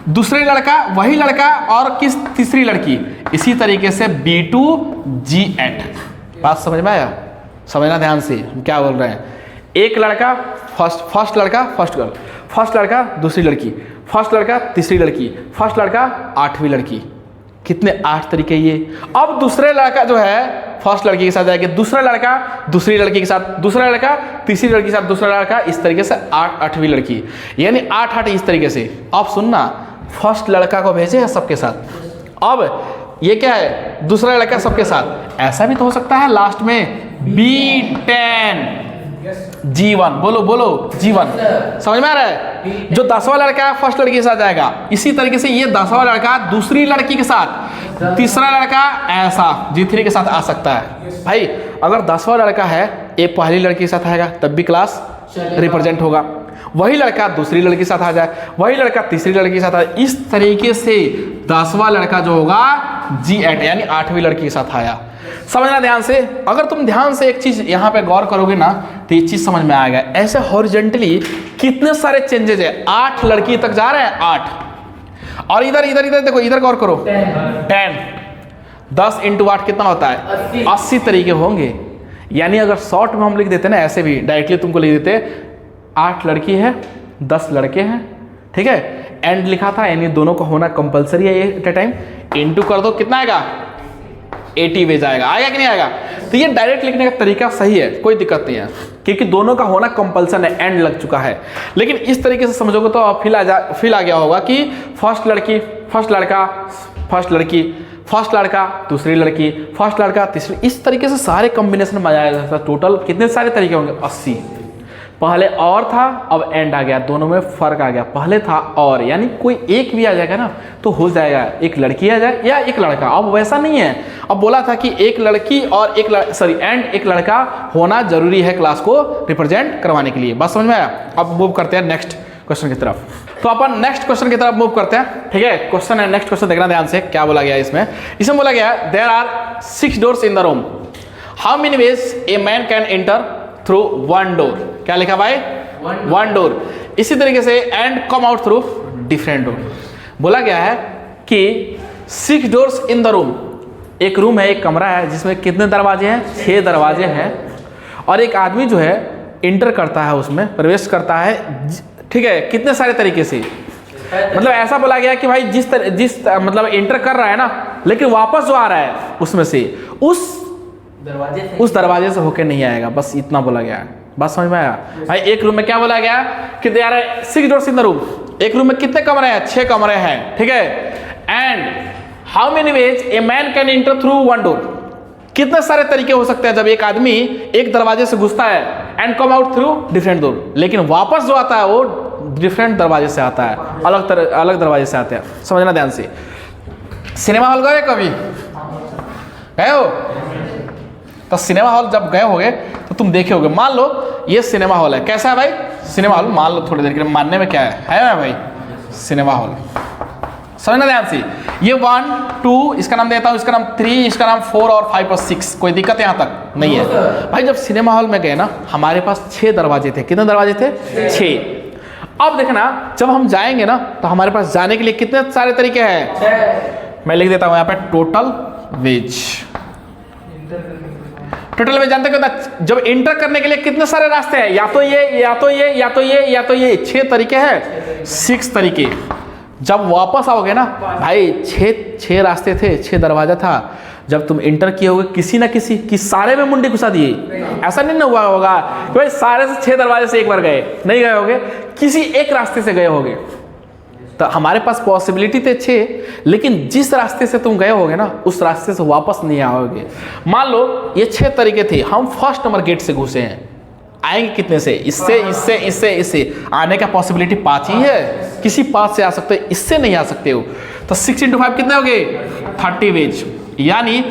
दूसरे लड़का, वही लड़का और किस तीसरी लड़की, इसी तरीके से B2 G8। बात समझ में आया? समझना ध्यान से, हम क्या बोल रहे हैं। एक लड़का फर्स्ट लड़का फर्स्ट गर्ल, फर्स्ट लड़का दूसरी लड़की, फर्स्ट लड़का तीसरी लड़की, फर्स्ट लड़का 8वीं लड़की। कितने? 8 तरीके ये। अब दूसरे लड़का जो है फर्स्ट लड़की के साथ जाएगा, दूसरा लड़का दूसरी लड़की के साथ, दूसरा लड़का तीसरी लड़की के साथ, दूसरा लड़का, इस तरीके से 8वीं लड़की, यानी 8 इस तरीके से। अब सुनना, फर्स्ट लड़का को भेजे है सबके साथ, अब ये क्या है? दूसरा लड़का सबके साथ। ऐसा भी तो हो सकता है लास्ट में B10 G1। बोलो G1। समझ में आ रहा है? जो 10वां लड़का है फर्स्ट लड़की के साथ जाएगा, इसी तरीके से ये 10वां लड़का दूसरी लड़की के साथ, तीसरा लड़का ऐसा G3 के साथ आ सकता है। भाई अगर 10वां लड़का है एक पहली लड़की के साथ आएगा तब भी क्लास रिप्रेजेंट होगा, वही लड़का दूसरी लड़की के साथ आ जाए, वही लड़का तीसरी लड़की के साथ आ जाए, इस तरीके से 10वां लड़का जो होगा G8 यानी 8वीं लड़की के साथ आया। समझना ध्यान से। अगर तुम ध्यान से एक चीज यहाँ पे गौर करोगे ना, तो ये चीज समझ में आ गया। ऐसे हॉरिजेंटली कितने सारे चेंजेज है, 8 लड़की तक जा रहे हैं, 8। और इधर इधर इधर देखो, इधर गौर करो, 10 10 इंटू 8 कितना होता है, 80 तरीके होंगे। यानी अगर शॉर्ट में हम लिख देते ना, ऐसे भी डायरेक्टली तुमको लिख देते 8 लड़की है 10 लड़के हैं, ठीक है, एंड लिखा था, यानी दोनों का होना कंपलसरी है एट ए टाइम। इंटू कर दो, कितना आएगा, 80 वेज आएगा कि नहीं आएगा। तो ये डायरेक्ट लिखने का तरीका सही है, कोई दिक्कत नहीं है, क्योंकि दोनों का होना कंपल्सन है, एंड लग चुका है। लेकिन इस तरीके से समझोगे तो फील आ गया होगा कि फर्स्ट लड़की, फर्स्ट लड़का, फर्स्ट लड़की, फर्स्ट लड़का, दूसरी लड़की, फर्स्ट लड़का, तीसरी, इस तरीके से सारे कॉम्बिनेशन में आया जाता है। टोटल कितने सारे तरीके होंगे, 80। पहले और था, अब एंड आ गया, दोनों में फर्क आ गया। पहले था और, यानी कोई एक भी आ जाएगा ना तो हो जाएगा, एक लड़की आ जाए या एक लड़का। अब वैसा नहीं है, अब बोला था कि एक लड़की और एंड एक लड़का होना जरूरी है क्लास को रिप्रेजेंट करवाने के लिए। बस समझ में आया। अब मूव करते हैं नेक्स्ट क्वेश्चन की तरफ। तो अपन नेक्स्ट क्वेश्चन की तरफ मूव करते हैं, ठीक है। क्वेश्चन है, नेक्स्ट क्वेश्चन देखना ध्यान से, क्या बोला गया इसमें बोला गया there are 6 doors in the room, how many ways a man can enter through 1 door. क्या लिखा भाई, 1 डोर। इसी तरीके से and come out through different door. बोला गया है कि 6 डोर्स इन द रूम, एक रूम है, एक कमरा है जिसमें कितने दरवाजे हैं, 6 दरवाजे हैं। और एक आदमी जो है इंटर करता है, उसमें प्रवेश करता है, ठीक है, कितने सारे तरीके से। मतलब ऐसा बोला गया कि भाई जिस मतलब इंटर कर रहा है ना, लेकिन वापस जो आ रहा है उसमें से उस दरवाजे से होकर नहीं आएगा। बस इतना बोला गया है। बात समझ में आया भाई। एक रूम में क्या बोला गया कि there are 6 doors in the room, एक रूम में कितने कमरे हैं, 6 कमरे हैं, ठीक है। And how many ways a man can enter through 1 door, कितने सारे तरीके हो सकते हैं जब एक आदमी एक दरवाजे से घुसता है, and come out through different door, लेकिन वापस जो आता है वो डिफरेंट दरवाजे से आता है, अलग दरवाजे से आते हैं। समझना ध्यान से। सिनेमा हॉल गए कभी, गए हो? तो सिनेमा हॉल जब गए होगे तो तुम देखे होगे, मान लो ये सिनेमा हॉल है। कैसा है भाई सिनेमा हॉल, मान लो थोड़ी देर के लिए, मानने में क्या है ना भाई, सिनेमा हॉल। समझना ध्यान से। ये 1 2 इसका नाम देता हूँ, इसका नाम 3, इसका नाम 4 और 5 और 6। कोई दिक्कत यहाँ तक नहीं है भाई। जब सिनेमा हॉल में गए ना, हमारे पास 6 दरवाजे थे। कितने दरवाजे थे, 6। अब देखना, जब हम जाएंगे ना तो हमारे पास जाने के लिए कितने सारे तरीके हैं। मैं लिख देता हूँ यहाँ पे टोटल वेज। टोटल वेज जानते हो, जब इंटर करने के लिए कितने सारे रास्ते हैं, या तो ये या तो ये या तो ये या तो ये, 6 तरीके हैं, 6 तरीके। जब वापस आओगे ना भाई, 6 रास्ते थे, 6 दरवाजा था। जब तुम इंटर किए होगे किसी ना किसी सारे में मुंडी घुसा दिए, ऐसा नहीं ना हुआ होगा कि भाई सारे से 6 दरवाजे से एक बार गए, नहीं गए होगे, किसी एक रास्ते से गए होगे। तो हमारे पास पॉसिबिलिटी थे 6, लेकिन जिस रास्ते से तुम गए होगे ना उस रास्ते से वापस नहीं आओगे। मान लो ये 6 तरीके थे, हम फर्स्ट नंबर गेट से घुसे हैं, आएंगे कितने से, इससे आने का पॉसिबिलिटी 5 ही है। किसी 5 से आ सकते हो, इससे नहीं आ सकते हो। तो 6 × 5 कितने हो गए, 30 वेज, यानी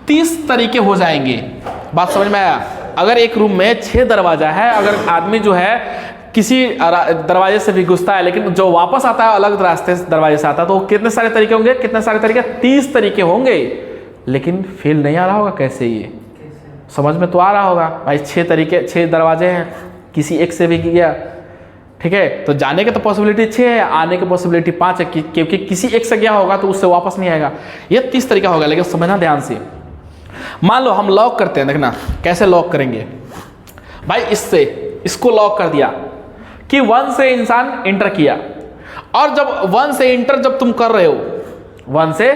30 तरीके हो जाएंगे। बात समझ में आया। अगर एक रूम में 6 दरवाजा है, अगर आदमी जो है किसी दरवाजे से भी घुसता है, लेकिन जो वापस आता है अलग रास्ते से दरवाजे से आता है, तो कितने सारे तरीके होंगे, कितने सारे तरीके, 30 तरीके होंगे। लेकिन फील नहीं आ रहा होगा कैसे, ये समझ में तो आ रहा होगा भाई। 6 तरीके, 6 दरवाजे हैं, किसी एक से भी गया, ठीक है। तो जाने की तो पॉसिबिलिटी 6 है, आने की पॉसिबिलिटी 5 है, क्योंकि किसी एक से गया होगा तो उससे वापस नहीं आएगा। ये 30 तरीका होगा। लेकिन समझना ध्यान से। मान लो हम लॉक करते हैं, देखना कैसे लॉक करेंगे भाई। इसको लॉक कर दिया कि 1 से इंसान इंटर किया, और जब 1 से इंटर जब तुम कर रहे हो, 1 से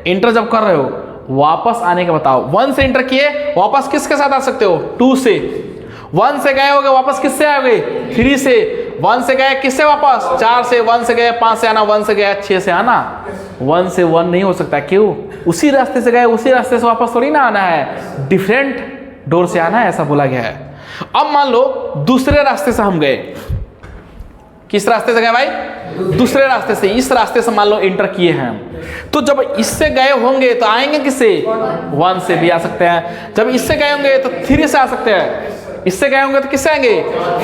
इंटर जब कर रहे हो, वापस आने का बताओ। 1 से इंटर किए, वापस किसके साथ आ सकते हो, 2 से। 1 से गए होगे, वापस किससे आओगे, 3 से। 1 से गए किससे वापस, 4 से। 1 से गए 5 से आना, 1 से गए 6 से आना। 1 से 1 नहीं हो सकता, क्यों, उसी रास्ते से गए, उसी रास्ते से वापस थोड़ी ना आना है, डिफरेंट डोर से आना है, ऐसा बोला गया है। अब मान लो दूसरे रास्ते से हम गए, किस रास्ते से गए भाई, दूसरे रास्ते से। इस रास्ते से मान लो इंटर किए हैं, तो जब इससे गए होंगे तो आएंगे किससे, 1 से भी आ सकते हैं। जब इससे गए होंगे तो 3 से आ सकते हैं। इससे गए होंगे तो किससे आएंगे,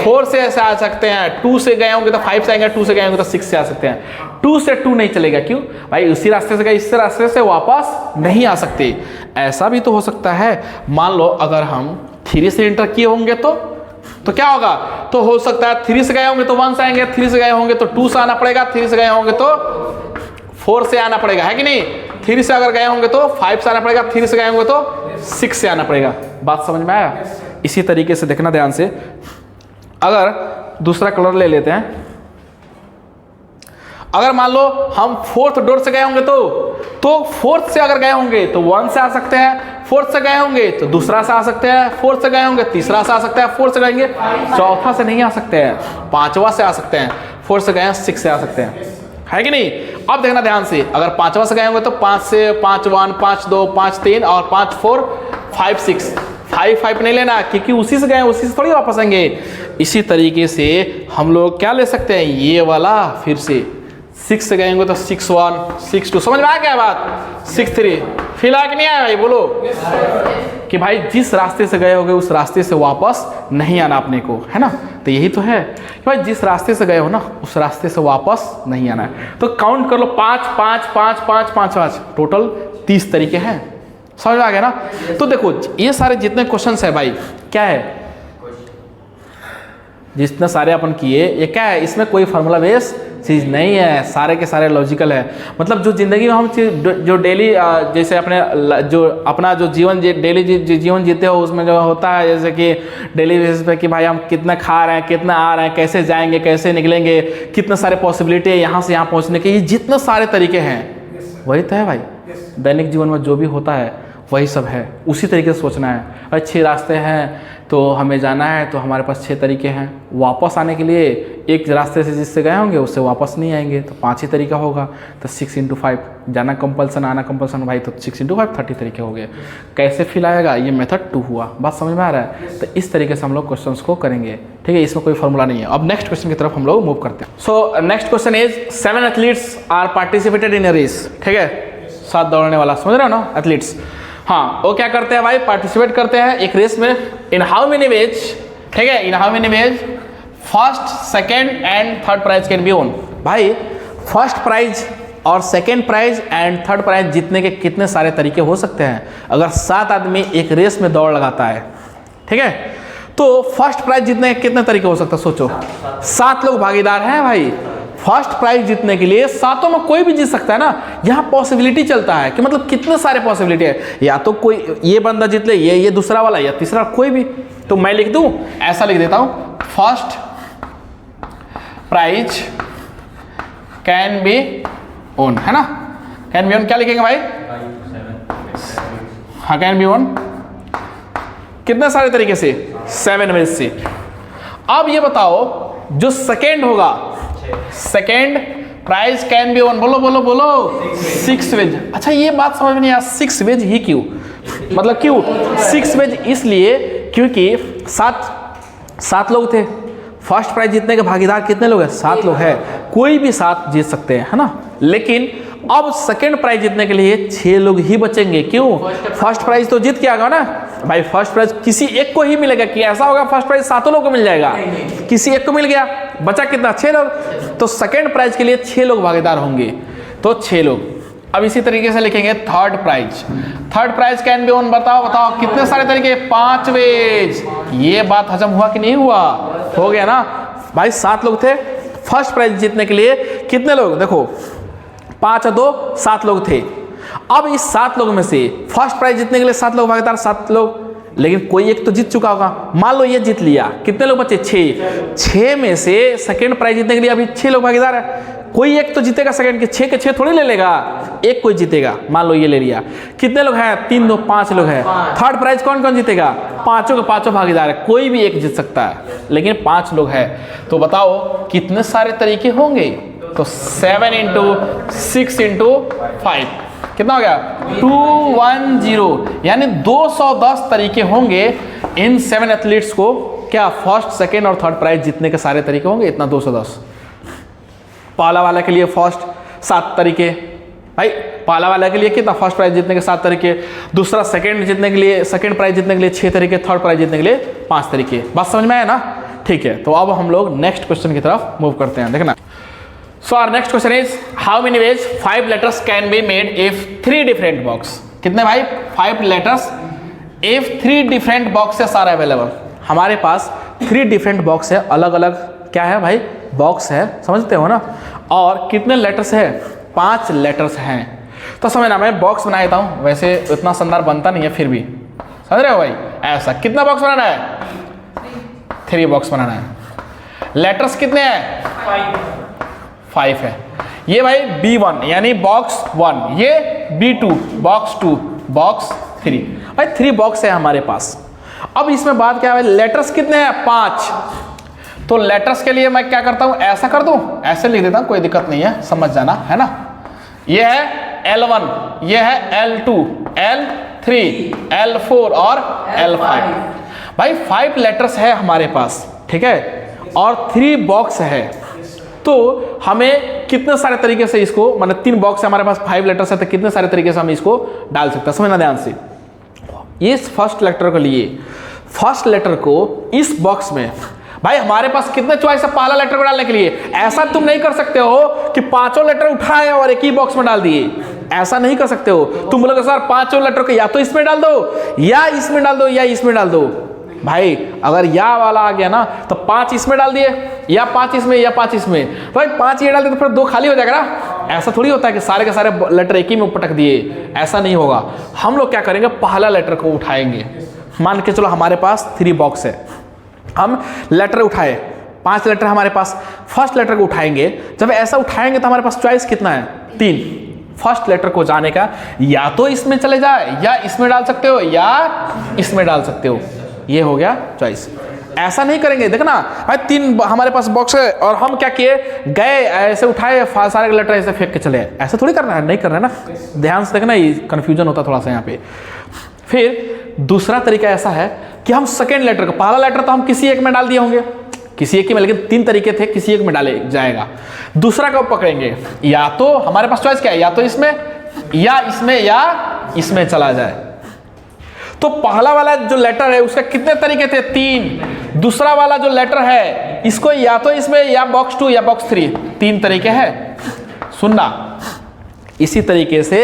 4 से ऐसे आ सकते हैं। 2 से गए होंगे तो 5 से आएंगे, 2 से गए होंगे तो 6 से आ सकते हैं। 2 से 2 नहीं चलेगा, क्यों भाई, उसी रास्ते से गए, इस रास्ते से वापस नहीं आ सकते। ऐसा भी तो हो सकता है, मान लो अगर हम 3 से इंटर किए होंगे तो तो क्या होगा, तो हो सकता है 3 से गए होंगे तो 1 से आएंगे, 3 से गए होंगे तो 2 से आना पड़ेगा, 3 से गए होंगे तो 4 से आना पड़ेगा, है कि नहीं। 3 से अगर गए होंगे तो 5 से आना पड़ेगा, 3 से गए होंगे तो 6 से आना पड़ेगा। बात समझ में आया। इसी तरीके से देखना ध्यान से, अगर दूसरा कलर ले लेते हैं, अगर मान लो हम 4th डोर से गए होंगे तो 4th से अगर गए होंगे तो 1 से आ सकते हैं, 4th से गए होंगे तो दूसरा से आ सकते हैं, 4th से गए होंगे तीसरा से आ सकते हैं, 4th से गएंगे चौथा से नहीं आ सकते हैं, 5वां से आ सकते हैं, 4th से गए 6 से आ सकते हैं, है कि नहीं। अब देखना ध्यान से, अगर 5वां से गए होंगे तो 5 से 5 1 5 2 5 3 और 5 4 5 6, 5 नहीं लेना क्योंकि उसी से गए, उसी से थोड़ी वापस आएंगे। इसी तरीके से हम लोग क्या ले सकते हैं, ये वाला फिर से 6 से गए होंगे तो 6 1 6 2, समझ में आया क्या बात, 6 3 फिलहाल कि नहीं आया भाई, बोलो कि भाई जिस रास्ते से गए होगे उस रास्ते से वापस नहीं आना अपने को, है ना। तो यही तो है कि भाई जिस रास्ते से गए हो ना उस रास्ते से वापस नहीं आना है। तो काउंट कर लो 5 5 5 5 5 5, टोटल 30 तरीके हैं, समझ में आ गया ना। तो देखो ये सारे जितने क्वेश्चंस है भाई क्या है, जितने सारे अपन किए ये क्या है, इसमें कोई फार्मूला बेस चीज़ नहीं है, सारे के सारे लॉजिकल है। मतलब जो ज़िंदगी में हम जो डेली जैसे अपना जो जीवन डेली जीवन जीते हो उसमें जो होता है, जैसे कि डेली बेसिस पे कि भाई हम कितना खा रहे हैं, कितना आ रहे हैं, कैसे जाएंगे, कैसे निकलेंगे, कितने सारे पॉसिबिलिटी है यहाँ से यहाँ पहुँचने के, ये जितने सारे तरीके हैं वही तो है भाई। दैनिक जीवन में जो भी होता है वही सब है, उसी तरीके से सोचना है। अच्छे रास्ते हैं तो हमें जाना है तो हमारे पास 6 तरीके हैं, वापस आने के लिए एक रास्ते से जिससे गए होंगे उससे वापस नहीं आएंगे तो 5 ही तरीका होगा। तो 6 × 5, जाना कंपल्सन आना कंपल्सन भाई, तो 6 × 5 30 तरीके हो गए। कैसे फिल आएगा, ये मेथड 2 हुआ। बात समझ में आ रहा है। तो इस तरीके से हम लोग क्वेश्चंस को करेंगे, ठीक है, इसमें कोई फॉर्मूला नहीं है। अब नेक्स्ट क्वेश्चन की तरफ हम लोग मूव करते हैं। So next question is 7 athletes are participated in a race, ठीक है, 7 दौड़ने वाला, समझ रहे हो ना, एथलीट्स। हाँ, वो क्या करते हैं भाई, पार्टिसिपेट करते हैं एक रेस में। इन हाउ मेनी वेज, ठीक है, in how many ways first second and third prize can be won. भाई फर्स्ट प्राइज और second prize and third prize जीतने के कितने सारे तरीके हो सकते हैं अगर 7 आदमी एक रेस में दौड़ लगाता है, ठीक है। तो फर्स्ट प्राइज जीतने के कितने तरीके हो सकते हैं, सोचो। 7 लोग भागीदार हैं भाई, फर्स्ट प्राइज जीतने के लिए 7 में कोई भी जीत सकता है ना। यहाँ पॉसिबिलिटी चलता है कि मतलब कितने सारे पॉसिबिलिटी है, या तो कोई ये बंदा जीत ले, ये दूसरा वाला, या तीसरा कोई भी। तो मैं लिख दूं, ऐसा लिख देता हूं, first prize can be won, है ना। कैन बी ओन क्या लिखेंगे भाई, हाँ, कैन बी ओन कितने सारे तरीके से, 7 वेज से। अब ये बताओ जो सेकेंड होगा, second prize can be won, बोलो बोलो बोलो, 6 वेज। अच्छा ये बात समझ में नहीं आया, 6 वेज ही क्यों, मतलब क्यों 6 वेज, इसलिए क्योंकि 7 लोग थे। फर्स्ट प्राइज जीतने के भागीदार कितने लोग हैं, 7 लोग हैं, कोई भी 7 जीत सकते हैं, है ना। लेकिन अब सेकेंड प्राइज जीतने के लिए 6 लोग ही बचेंगे, क्यों, फर्स्ट प्राइज तो जीत के आएगा ना भाई। फर्स्ट प्राइज किसी एक को ही मिलेगा, कि ऐसा होगा फर्स्ट प्राइज 7 लोगों को मिल जाएगा, किसी एक को मिल गया, बचा कितना, 6 लोग। तो सेकेंड प्राइज के लिए 6 लोग भागीदार होंगे, तो 6 लोग। अब इसी तरीके से लिखेंगे third prize. Third prize can be won, बताओ कितने सारे तरीके, 5 वेज। ये बात हजम हुआ कि नहीं हुआ, हो गया ना भाई। 7 लोग थे, फर्स्ट प्राइज जीतने के लिए कितने लोग, देखो 5 और 2 7 लोग थे। अब इस 7 लोगों में से फर्स्ट प्राइज जीतने के लिए 7 लोग भागीदार, 7 लोग, लेकिन कोई एक तो जीत चुका होगा। मान लो ये जीत लिया, कितने लोग बचे, 6 में से सेकंड प्राइज जीतने के लिए अभी 6 लोग भागीदार है, कोई एक तो जीतेगा सेकंड के, 6 के 6 थोड़ी ले लेगा, एक कोई जीतेगा। मान लो ये ले लिया, कितने लोग हैं, 3 2 5 लोग हैं। थर्ड प्राइज कौन कौन जीतेगा, 5 के 5 भागीदार है, कोई भी एक जीत सकता है, लेकिन 5 लोग हैं। तो बताओ कितने सारे तरीके होंगे, तो 7 × 6 × 5 कितना हो गया, 210, यानी 210 तरीके होंगे इन 7 एथलीट्स को, क्या फर्स्ट सेकेंड और थर्ड प्राइज जीतने के सारे तरीके होंगे, इतना 210। पहला वाला के लिए फर्स्ट 7 तरीके भाई, पहला वाला के लिए कितना, फर्स्ट प्राइज जीतने के 7 तरीके, दूसरा सेकंड जीतने के लिए, सेकंड प्राइज जीतने के लिए 6 तरीके, थर्ड प्राइज जीतने के लिए 5 तरीके। बात समझ में आया ना, ठीक है। तो अब हम लोग नेक्स्ट क्वेश्चन की तरफ मूव करते हैं, देखना। So our next question is how many ways 5 letters can be made if 3 different box. कितने भाई, 5 letters if 3 different boxes are available. हमारे पास 3 डिफरेंट बॉक्स है, अलग अलग क्या है भाई, बॉक्स है, समझते हो ना। और कितने लेटर्स है, 5 लेटर्स हैं। तो समझना, मैं बॉक्स बना देता हूँ, वैसे इतना शानदार बनता नहीं है, फिर भी समझ रहे हो भाई। ऐसा कितना बॉक्स बनाना है, 3 बॉक्स बनाना है। लेटर्स कितने हैं, 5 है। ये भाई B1 यानी बॉक्स 1, ये B2 बॉक्स 2, बॉक्स 3, भाई 3 बॉक्स है हमारे पास। अब इसमें बात क्या है, लेटर्स कितने हैं, 5। तो लेटर्स के लिए मैं क्या करता हूं, ऐसा कर दूं, ऐसे लिख देता हूं, कोई दिक्कत नहीं है, समझ जाना है ना। ये है L1, ये है L2, L3, L4 और L5। भाई 5 लेटर्स है हमारे पास, ठीक है, और 3 बॉक्स है। तो हमें कितने सारे तरीके से इसको, मतलब 3 बॉक्स है हमारे पास, 5 लेटर्स है, तो कितने सारे तरीके से हम इसको डाल सकते हैं, समझना ध्यान से। इस फर्स्ट लेटर के लिए, फर्स्ट लेटर को इस बॉक्स में, भाई हमारे पास कितने चॉइस है पहला लेटर को डालने के लिए। ऐसा तुम नहीं कर सकते हो कि 5 लेटर उठाए और एक ही बॉक्स में डाल दिए, ऐसा नहीं कर सकते हो। तुम बोलोगे सर 5 लेटर को या तो इसमें डाल दो, या इसमें डाल दो, या इसमें डाल दो। भाई अगर या वाला आ गया ना, तो 5 इसमें डाल दिए, या 5 इसमें, या 5 इसमें, भाई 5 ये डाल दिए तो फिर 2 खाली हो जाएगा ना। ऐसा थोड़ी होता है कि सारे के सारे लेटर एक ही में पटक दिए, ऐसा नहीं होगा। हम लोग क्या करेंगे, पहला लेटर को उठाएंगे। मान के चलो हमारे पास 3 बॉक्स है, हम लेटर उठाए, 5 लेटर हमारे पास, फर्स्ट लेटर को उठाएंगे। जब ऐसा उठाएंगे तो हमारे पास चॉइस कितना है, 3। फर्स्ट लेटर को जाने का, या तो इसमें चले जाए, या इसमें डाल सकते हो, या इसमें डाल सकते हो, ये हो गया चॉइस। ऐसा नहीं करेंगे, देखना भाई 3 हमारे पास बॉक्स है और हम क्या किए, गए ऐसे उठाए सारे लेटर ऐसे फेंक के चले, ऐसा थोड़ी करना है, नहीं करना है ना। ध्यान से देखना, ये कंफ्यूजन होता थोड़ा सा यहाँ पे। फिर दूसरा तरीका ऐसा है कि हम सेकेंड लेटर को, पहला लेटर तो हम किसी एक में डाल दिए होंगे, किसी एक में, लेकिन 3 तरीके थे, किसी एक में डाले जाएगा। दूसरा को पकड़ेंगे, या तो हमारे पास चॉइस क्या है, या तो इसमें, या इसमें, या इसमें चला जाए। तो पहला वाला जो लेटर है उसका कितने तरीके थे, 3। दूसरा वाला जो लेटर है इसको या तो इसमें, या बॉक्स 2 या बॉक्स 3, 3 तरीके हैं। सुनना, इसी तरीके से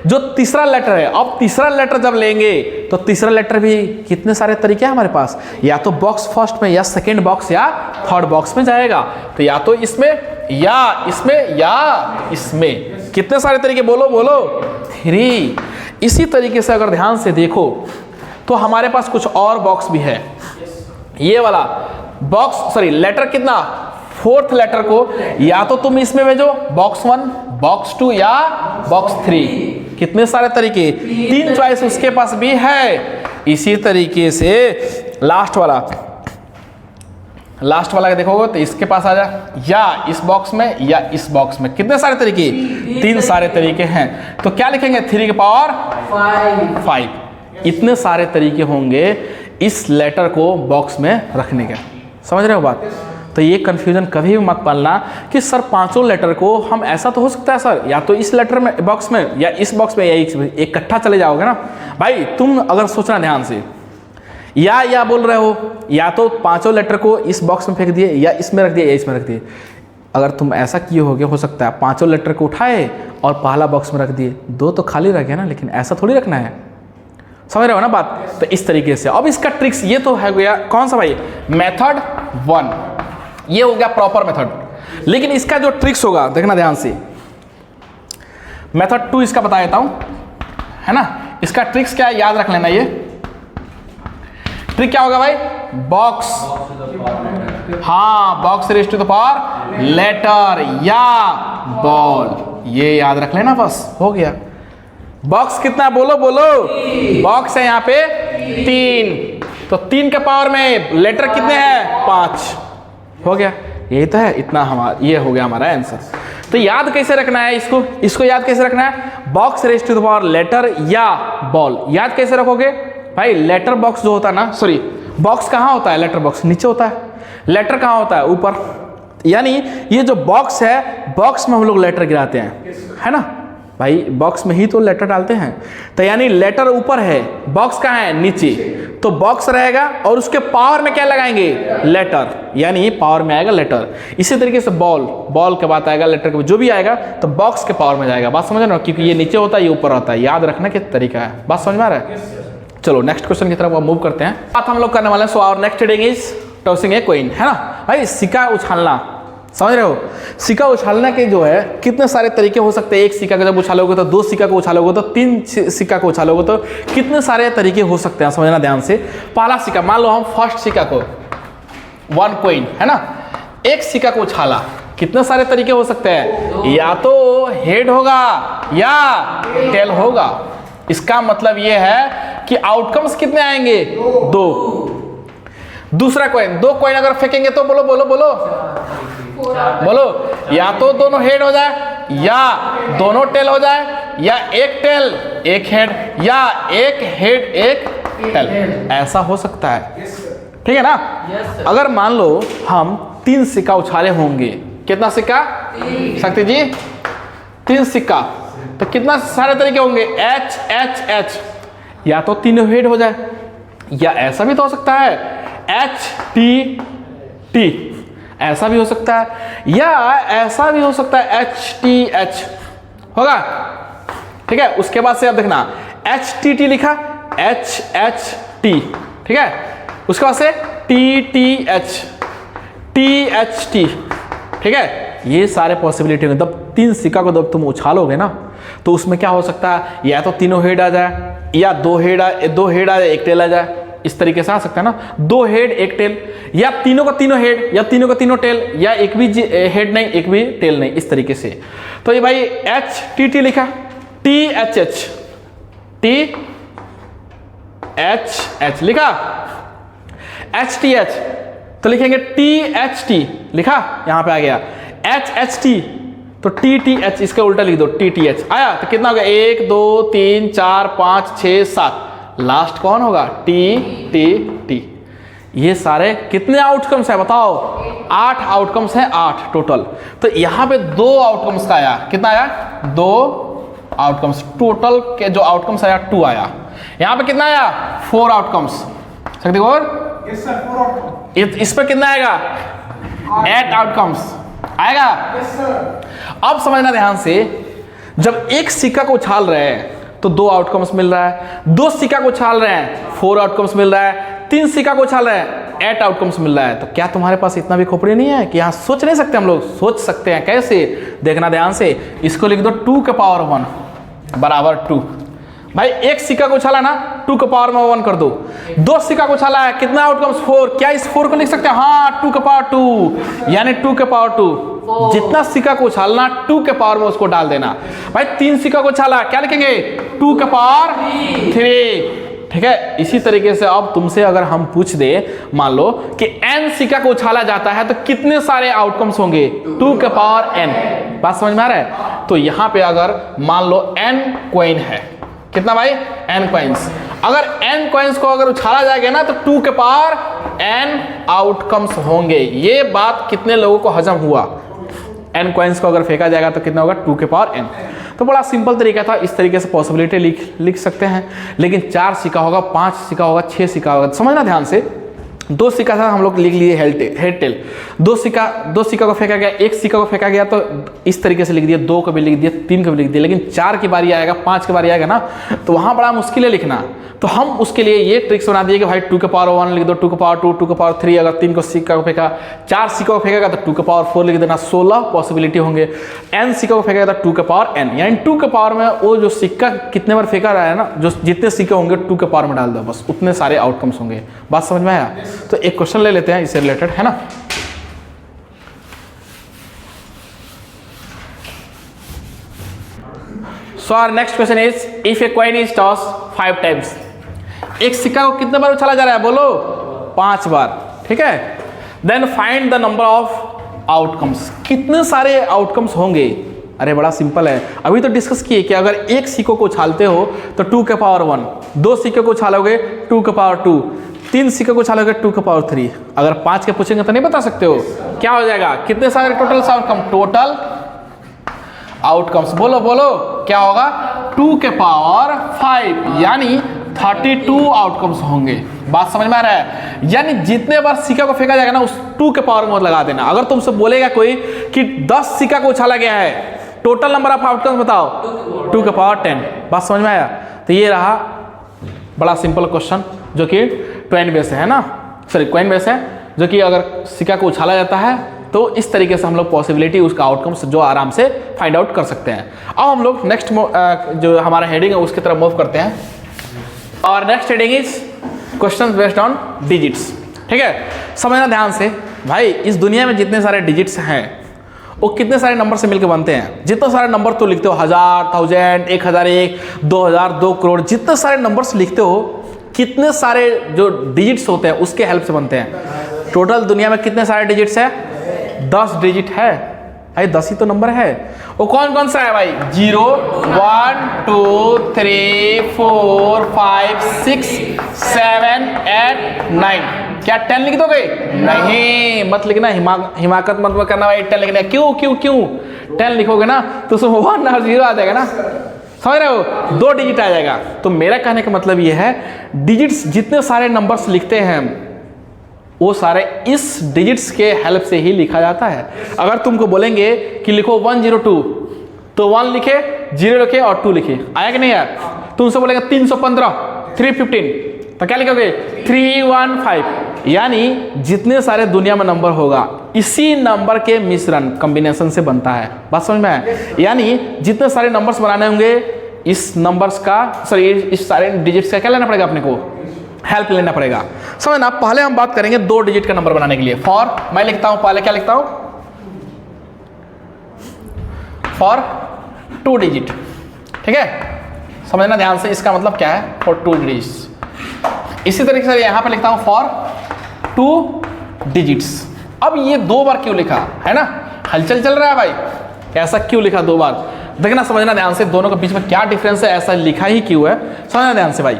जो तीसरा लेटर है, अब तीसरा लेटर जब लेंगे तो तीसरा लेटर भी कितने सारे तरीके हैं हमारे पास, या तो बॉक्स फर्स्ट में, या सेकेंड बॉक्स, या थर्ड बॉक्स में जाएगा। तो या तो इसमें, या इसमें, या इसमें, कितने सारे तरीके, बोलो बोलो, 3। इसी तरीके से अगर ध्यान से देखो तो हमारे पास कुछ और बॉक्स भी है। ये वाला बॉक्स, सॉरी लेटर कितना, 4th लेटर को या तो तुम इसमें भेजो, बॉक्स 1, बॉक्स 2 या बॉक्स 3, कितने सारे तरीके, 3 चॉइस उसके पास भी है। इसी तरीके से लास्ट वाला देखोगे तो इसके पास आ जा, या इस बॉक्स में, या इस बॉक्स में, कितने सारे तरीके, 3 सारे तरीके हैं। तो क्या लिखेंगे, 3 की पावर 5। इतने सारे तरीके होंगे इस लेटर को बॉक्स में रखने के, समझ रहे हो बात। तो ये कंफ्यूजन कभी भी मत पालना कि सर 5 लेटर को हम, ऐसा तो हो सकता है सर या तो इस लेटर में बॉक्स में, या इस बॉक्स में, या इकट्ठा चले जाओगे ना। भाई तुम अगर सोचना ध्यान से, या बोल रहे हो, या तो 5 लेटर को इस बॉक्स में फेंक दिए, या इसमें रख दिए, या इसमें रख दिए। अगर तुम ऐसा किए होगे, हो सकता है 5 लेटर को उठाए और पहला बॉक्स में रख दिए, 2 तो खाली रह गया ना, लेकिन ऐसा थोड़ी रखना है, समझ रहे हो ना बात। तो इस तरीके से, अब इसका ट्रिक्स ये तो है गया, कौन सा भाई, मेथड 1, ये हो गया प्रॉपर मेथड। लेकिन इसका जो ट्रिक्स होगा, देखना ध्यान से, मेथड 2 इसका बता देता हूं, है ना। इसका ट्रिक्स क्या है, याद रख लेना। ये ट्रिक क्या होगा भाई, बॉक्स, हाँ box raise to the power letter या बॉल, ये याद रख लेना, बस हो गया। बॉक्स कितना, बोलो बोलो, बॉक्स है यहाँ पे 3, तो 3 के पावर में लेटर कितने हैं, 5, हो गया। यही तो है, इतना हमारा, ये हो गया हमारा आंसर। तो याद कैसे रखना है इसको याद कैसे रखना है, box raise to the power letter या बॉल। याद कैसे रखोगे भाई, लेटर बॉक्स जो होता है ना, सॉरी बॉक्स कहाँ होता है, लेटर बॉक्स नीचे होता है, लेटर कहाँ होता है, ऊपर। यानी ये जो बॉक्स है, बॉक्स में हम लोग लेटर गिराते हैं, है ना भाई, बॉक्स में ही तो लेटर डालते हैं। तो यानी लेटर ऊपर है, बॉक्स कहाँ है, नीचे, तो बॉक्स रहेगा और उसके पावर में क्या लगाएंगे, लेटर, यानी पावर में आएगा लेटर। इसी तरीके से बॉल के बाद आएगा लेटर के, जो भी आएगा तो बॉक्स के पावर में जाएगा। बात समझ रहे हो, क्योंकि ये नीचे होता है, ये ऊपर होता है, याद रखने के तरीका है। बात समझ में आ रहा है। चलो नेक्स्ट क्वेश्चन की तरफ मूव करते हैं। बात हम लोग करने वाले हैं। So our next heading is tossing a coin, है ना भाई। सिक्का उछालना, समझ रहे हो, सिक्का उछालना के जो है कितने सारे तरीके हो सकते हैं। एक सिक्का का जब उछालोगे तो 2 सिक्का को उछालोगे तो 3 सिक्का को उछालोगे तो कितने सारे तरीके हो सकते हैं, समझना ध्यान से। पहला सिक्का, मान लो हम फर्स्ट सिक्का को 1 कॉइन, है ना, एक सिक्का को उछाला, कितने सारे तरीके हो सकते हैं, या तो हेड होगा या टेल होगा। इसका मतलब ये है कि आउटकम्स कितने आएंगे, 2। दूसरा कॉइन, 2 कॉइन अगर फेंकेंगे तो बोलो बोलो बोलो बोलो, या तो दोनों हेड हो जाए या दोनों टेल हो जाए, या एक टेल एक हेड, या एक हेड एक टेल, ऐसा हो सकता है, ठीक है ना। अगर मान लो हम 3 सिक्का उछाले होंगे, कितना सिक्का शक्ति जी, 3 सिक्का, तो कितना सारे तरीके होंगे, एच एच एच, या तो तीनों हेड हो जाए, या ऐसा भी तो हो सकता है एच टी टी, ऐसा भी हो सकता है, या ऐसा भी हो सकता है एच टी एच होगा, ठीक है। उसके बाद से अब देखना एच टी टी लिखा, एच एच टी, ठीक है। उसके बाद से T T H, T H T, ठीक है। ये सारे पॉसिबिलिटी होंगे। जब 3 सिक्का को जब तुम उछालोगे ना तो उसमें क्या हो सकता है, या तो तीनों हेड आ जाए, या 2 हेड आ जाए एक टेल आ जाए, इस तरीके से आ सकता है ना, 2 हेड एक टेल, या तीनों का तीनों हेड, या तीनों का तीनों टेल, या एक भी हेड नहीं एक भी टेल नहीं, इस तरीके से। तो ये भाई एच टी टी लिखा, T H H, T H H लिखा, एच टी एच तो लिखेंगे टी एच टी लिखा, यहां पे आ गया एच एच टी, तो टी टी एच इसका उल्टा लिख दो, टी टी एच आया, तो कितना हो गया 1 2 3 4 5 6 7, लास्ट कौन होगा, टी टी टी। ये सारे कितने आउटकम्स है बताओ, 8 आउटकम्स हैं, 8 टोटल। तो यहां पे 2 आउटकम्स का आया, कितना आया, 2 आउटकम्स, टोटल के जो आउटकम्स आया 2 आया। यहां पे कितना आया, 4 आउटकम्स, शक्ति और इस पे कितना आएगा, 8 आउटकम्स आएगा। अब समझना ध्यान से, जब एक सिक्का को उछाल रहे हैं तो 2 आउटकम्स मिल रहा है, 2 सिक्का को उछाल रहे हैं 4 आउटकम्स मिल रहा है, 3 सिक्का को उछाल रहे हैं 8 आउटकम्स मिल रहा है। तो क्या तुम्हारे पास इतना भी खोपड़ी नहीं है कि यहाँ सोच नहीं सकते, हम लोग सोच सकते हैं। कैसे, देखना ध्यान से, इसको लिख दो 2 के पावर 1 बराबर 2। भाई एक सिक्का को उछाला ना, 2 के पावर में 1 कर दो, 2 सिक्का को उछाला है, कितना आउटकम्स 4, क्या इस 4 को लिख सकते हैं, हाँ 2 के पावर 2, यानी 2 के पावर 2, जितना सिक्का को उछालना 2 के पावर में उसको डाल देना। भाई 3 सिक्का को उछाला, क्या लिखेंगे 2 के पावर 3, ठीक है। इसी तरीके से अब तुमसे अगर हम पूछ दे, मान लो कि n सिक्का को उछाला जाता है तो कितने सारे आउटकम्स होंगे, 2 के पावर n, बात समझ में आ रहा है। तो यहां पे अगर मान लो n कॉइन है, कितना भाई, n कॉइन्स, अगर n कॉइन्स को अगर उछाला जाएगा ना तो 2 के पावर n आउटकम्स होंगे। ये बात कितने लोगों को हजम हुआ, n कॉइन्स को अगर फेंका जाएगा तो कितना होगा, 2 के पावर n। तो बड़ा सिंपल तरीका था, इस तरीके से पॉसिबिलिटी लिख सकते हैं। लेकिन 4 सिक्का होगा, 5 सिक्का होगा, 6 सिक्का होगा, समझना ध्यान से। 2 सिक्का था, हम लोग लिख लिए हेड टेल, 2 सिक्का को फेंका गया, 1 सिक्का को फेंका गया तो इस तरीके से लिख दिया, 2 को भी लिख दिया, 3 को भी लिख दिया। लेकिन 4 की बारी आएगा, 5 की बारी आएगा ना, तो वहां बड़ा मुश्किल है लिखना। तो हम उसके लिए ये ट्रिक्स बना दिए कि भाई 2 के पावर 1 लिख दो, 2 के पावर 2, 2 के पावर 3, अगर 3 को सिक्का को फेंका, 4 सिक्का को फेंकेगा तो 2 के पावर 4 लिख देना, 16 पॉसिबिलिटी होंगे। n सिक्का को फेंकेगा तो 2 के पावर n, यानी 2 के पावर में वो जो सिक्का कितने बार फेंका रहा है ना, जो जितने सिक्के होंगे 2 के पावर में डाल दो, बस उतने सारे आउटकम्स होंगे। बात समझ में आया। तो एक क्वेश्चन ले लेते हैं इससे रिलेटेड, है ना। So our next question is, if a coin is tossed 5 times, एक सिक्का को कितने बार उछाला जा रहा है, बोलो 5 बार, ठीक है। Then find the number of outcomes, कितने सारे आउटकम्स होंगे। अरे बड़ा सिंपल है, अभी तो डिस्कस किए कि अगर एक सिक्कों को उछालते हो तो 2 के पावर 1, 2 सिक्कों को उछालोगे 2 के पावर 2, 3 सिक्कों को उछालोगे 2 के पावर 3। अगर 5 के पूछेंगे तो नहीं बता सकते हो, क्या हो जाएगा, कितने सारे टोटल आउटकम, टोटल आउटकम्स बोलो बोलो क्या होगा, 2 के पावर 5, यानी 32 आउटकम्स होंगे। बात समझ में आ रहा है। यानी जितने बार सिक्का को फेंका जाएगा ना, उस 2 के पावर में लगा देना। अगर तुमसे बोलेगा कोई कि 10 सिक्का को उछाला गया है, टोटल नंबर ऑफ आउटकम्स बताओ, 2 के पावर 10। बात समझ में आया। तो ये रहा बड़ा सिंपल क्वेश्चन जो कि ट्वेन बेस है ना, सॉरी कॉइन बेस है। जो कि अगर सिक्का को उछाला जाता है तो इस तरीके से हम लोग पॉसिबिलिटी उसका आउटकम्स जो आराम से फाइंड आउट कर सकते हैं। अब हम लोग नेक्स्ट जो हमारा हेडिंग है उसकी तरफ मूव करते हैं, और next heading is questions based on digits. ठीक है, समझना ध्यान से भाई, इस दुनिया में जितने सारे डिजिट्स हैं वो कितने सारे नंबर से मिलकर बनते हैं। जितने सारे नंबर तो लिखते हो, 1000, 1000, 1001, 2000, 2 करोड़, जितने सारे नंबर्स लिखते हो, कितने सारे जो डिजिट्स होते हैं उसके हेल्प से बनते हैं। टोटल दुनिया में कितने सारे डिजिट्स है? 10 डिजिट है भाई, 10 ही तो नंबर है। वो कौन कौन सा है भाई? 0, 1, 2, 3, 4, 5, 6, 7, 8, 9। क्या 10 लिख दोगे? नहीं, मत लिखना, हिमाकत मत करना भाई 10 लिखना। क्यों क्यों क्यों? 10 लिखोगे ना तो उसमें 1 और 0 आ जाएगा ना, समझ रहे हो? 2 डिजिट आ जाएगा। तो मेरा कहने का मतलब ये है, डिजिट्स जितने सारे नंबर्स लिखते हैं वो सारे इस डिजिट्स के हेल्प से ही लिखा जाता है। अगर तुमको बोलेंगे कि लिखो 102 तो 1 लिखे, 0 लिखे और 2 लिखे, आया कि नहीं आया? तुमसे बोलेंगे 315, 315 तो क्या लिखोगे? 315। यानी जितने सारे दुनिया में नंबर होगा इसी नंबर के मिश्रण कॉम्बिनेशन से बनता है। बात समझ में आया? यानी जितने सारे नंबर्स बनाने होंगे इस नंबर्स का, सॉरी इस सारे डिजिट्स का क्या लेना पड़ेगा अपने को? हेल्प लेना पड़ेगा। समझना, पहले हम बात करेंगे 2 डिजिट का नंबर बनाने के लिए। फॉर, मैं लिखता हूं पहले, क्या लिखता हूं? For 2 digit. ठीक है, समझना ध्यान से, इसका मतलब क्या है? For 2 digits. इसी तरीके से यहां पे लिखता हूं फॉर 2 डिजिट्स। अब ये 2 बार क्यों लिखा है ना? हलचल चल रहा है भाई, ऐसा क्यों लिखा 2 बार? देखना, समझना ध्यान से, दोनों के बीच में क्या डिफरेंस है, ऐसा लिखा ही क्यों है, समझना ध्यान से भाई।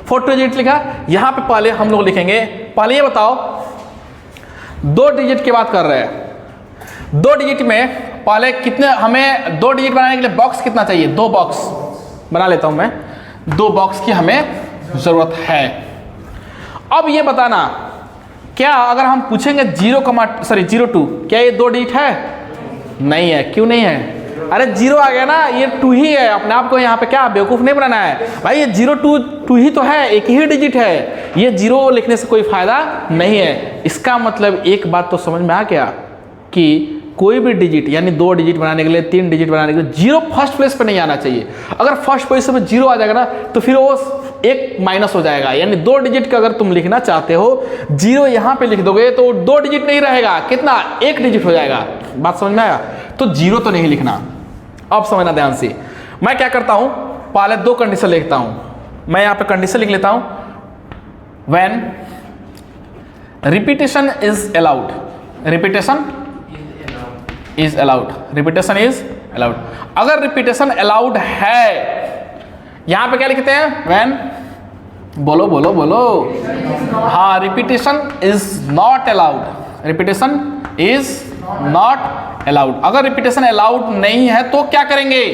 4 डिजिट लिखा, यहां पे पहले हम लोग लिखेंगे, पहले ये बताओ 2 डिजिट की बात कर रहे हैं। 2 डिजिट में पहले कितने, हमें 2 डिजिट बनाने के लिए बॉक्स कितना चाहिए? 2 बॉक्स बना लेता हूं मैं, 2 बॉक्स की हमें जरूरत है। अब ये बताना, क्या अगर हम पूछेंगे 02, क्या ये 2 डिजिट है? नहीं है। क्यों नहीं है? अरे 0 आ गया ना, ये 2 ही है। अपने आप को यहाँ पे क्या बेवकूफ नहीं बनाना है भाई, ये 2 ही तो है, एक ही डिजिट है। ये 0 लिखने से कोई फायदा नहीं है। इसका मतलब एक बात तो समझ में आ गया कि कोई भी डिजिट, यानी 2 डिजिट बनाने के लिए, 3 डिजिट बनाने के लिए 0 फर्स्ट प्लेस पे नहीं आना चाहिए। अगर फर्स्ट पोजीशन में 0 आ जाएगा ना तो फिर वो एक माइनस हो जाएगा। यानी 2 डिजिट का अगर तुम लिखना चाहते हो, 0 यहाँ पे लिख दोगे तो 2 डिजिट नहीं रहेगा, कितना? 1 डिजिट हो जाएगा। बात समझ में आया? तो 0 तो नहीं लिखना। अब समझना ध्यान से, मैं क्या करता हूं, पहले 2 कंडीशन लिखता हूं। मैं यहां पे कंडीशन लिख लेता हूं, when repetition is allowed, repetition is allowed, repetition is allowed. अगर रिपीटेशन अलाउड है, यहां पे क्या लिखते हैं? व्हेन, बोलो बोलो बोलो, हाँ, repetition is not allowed, repetition is not allowed. अगर रिपीटेशन अलाउड नहीं है तो क्या करेंगे?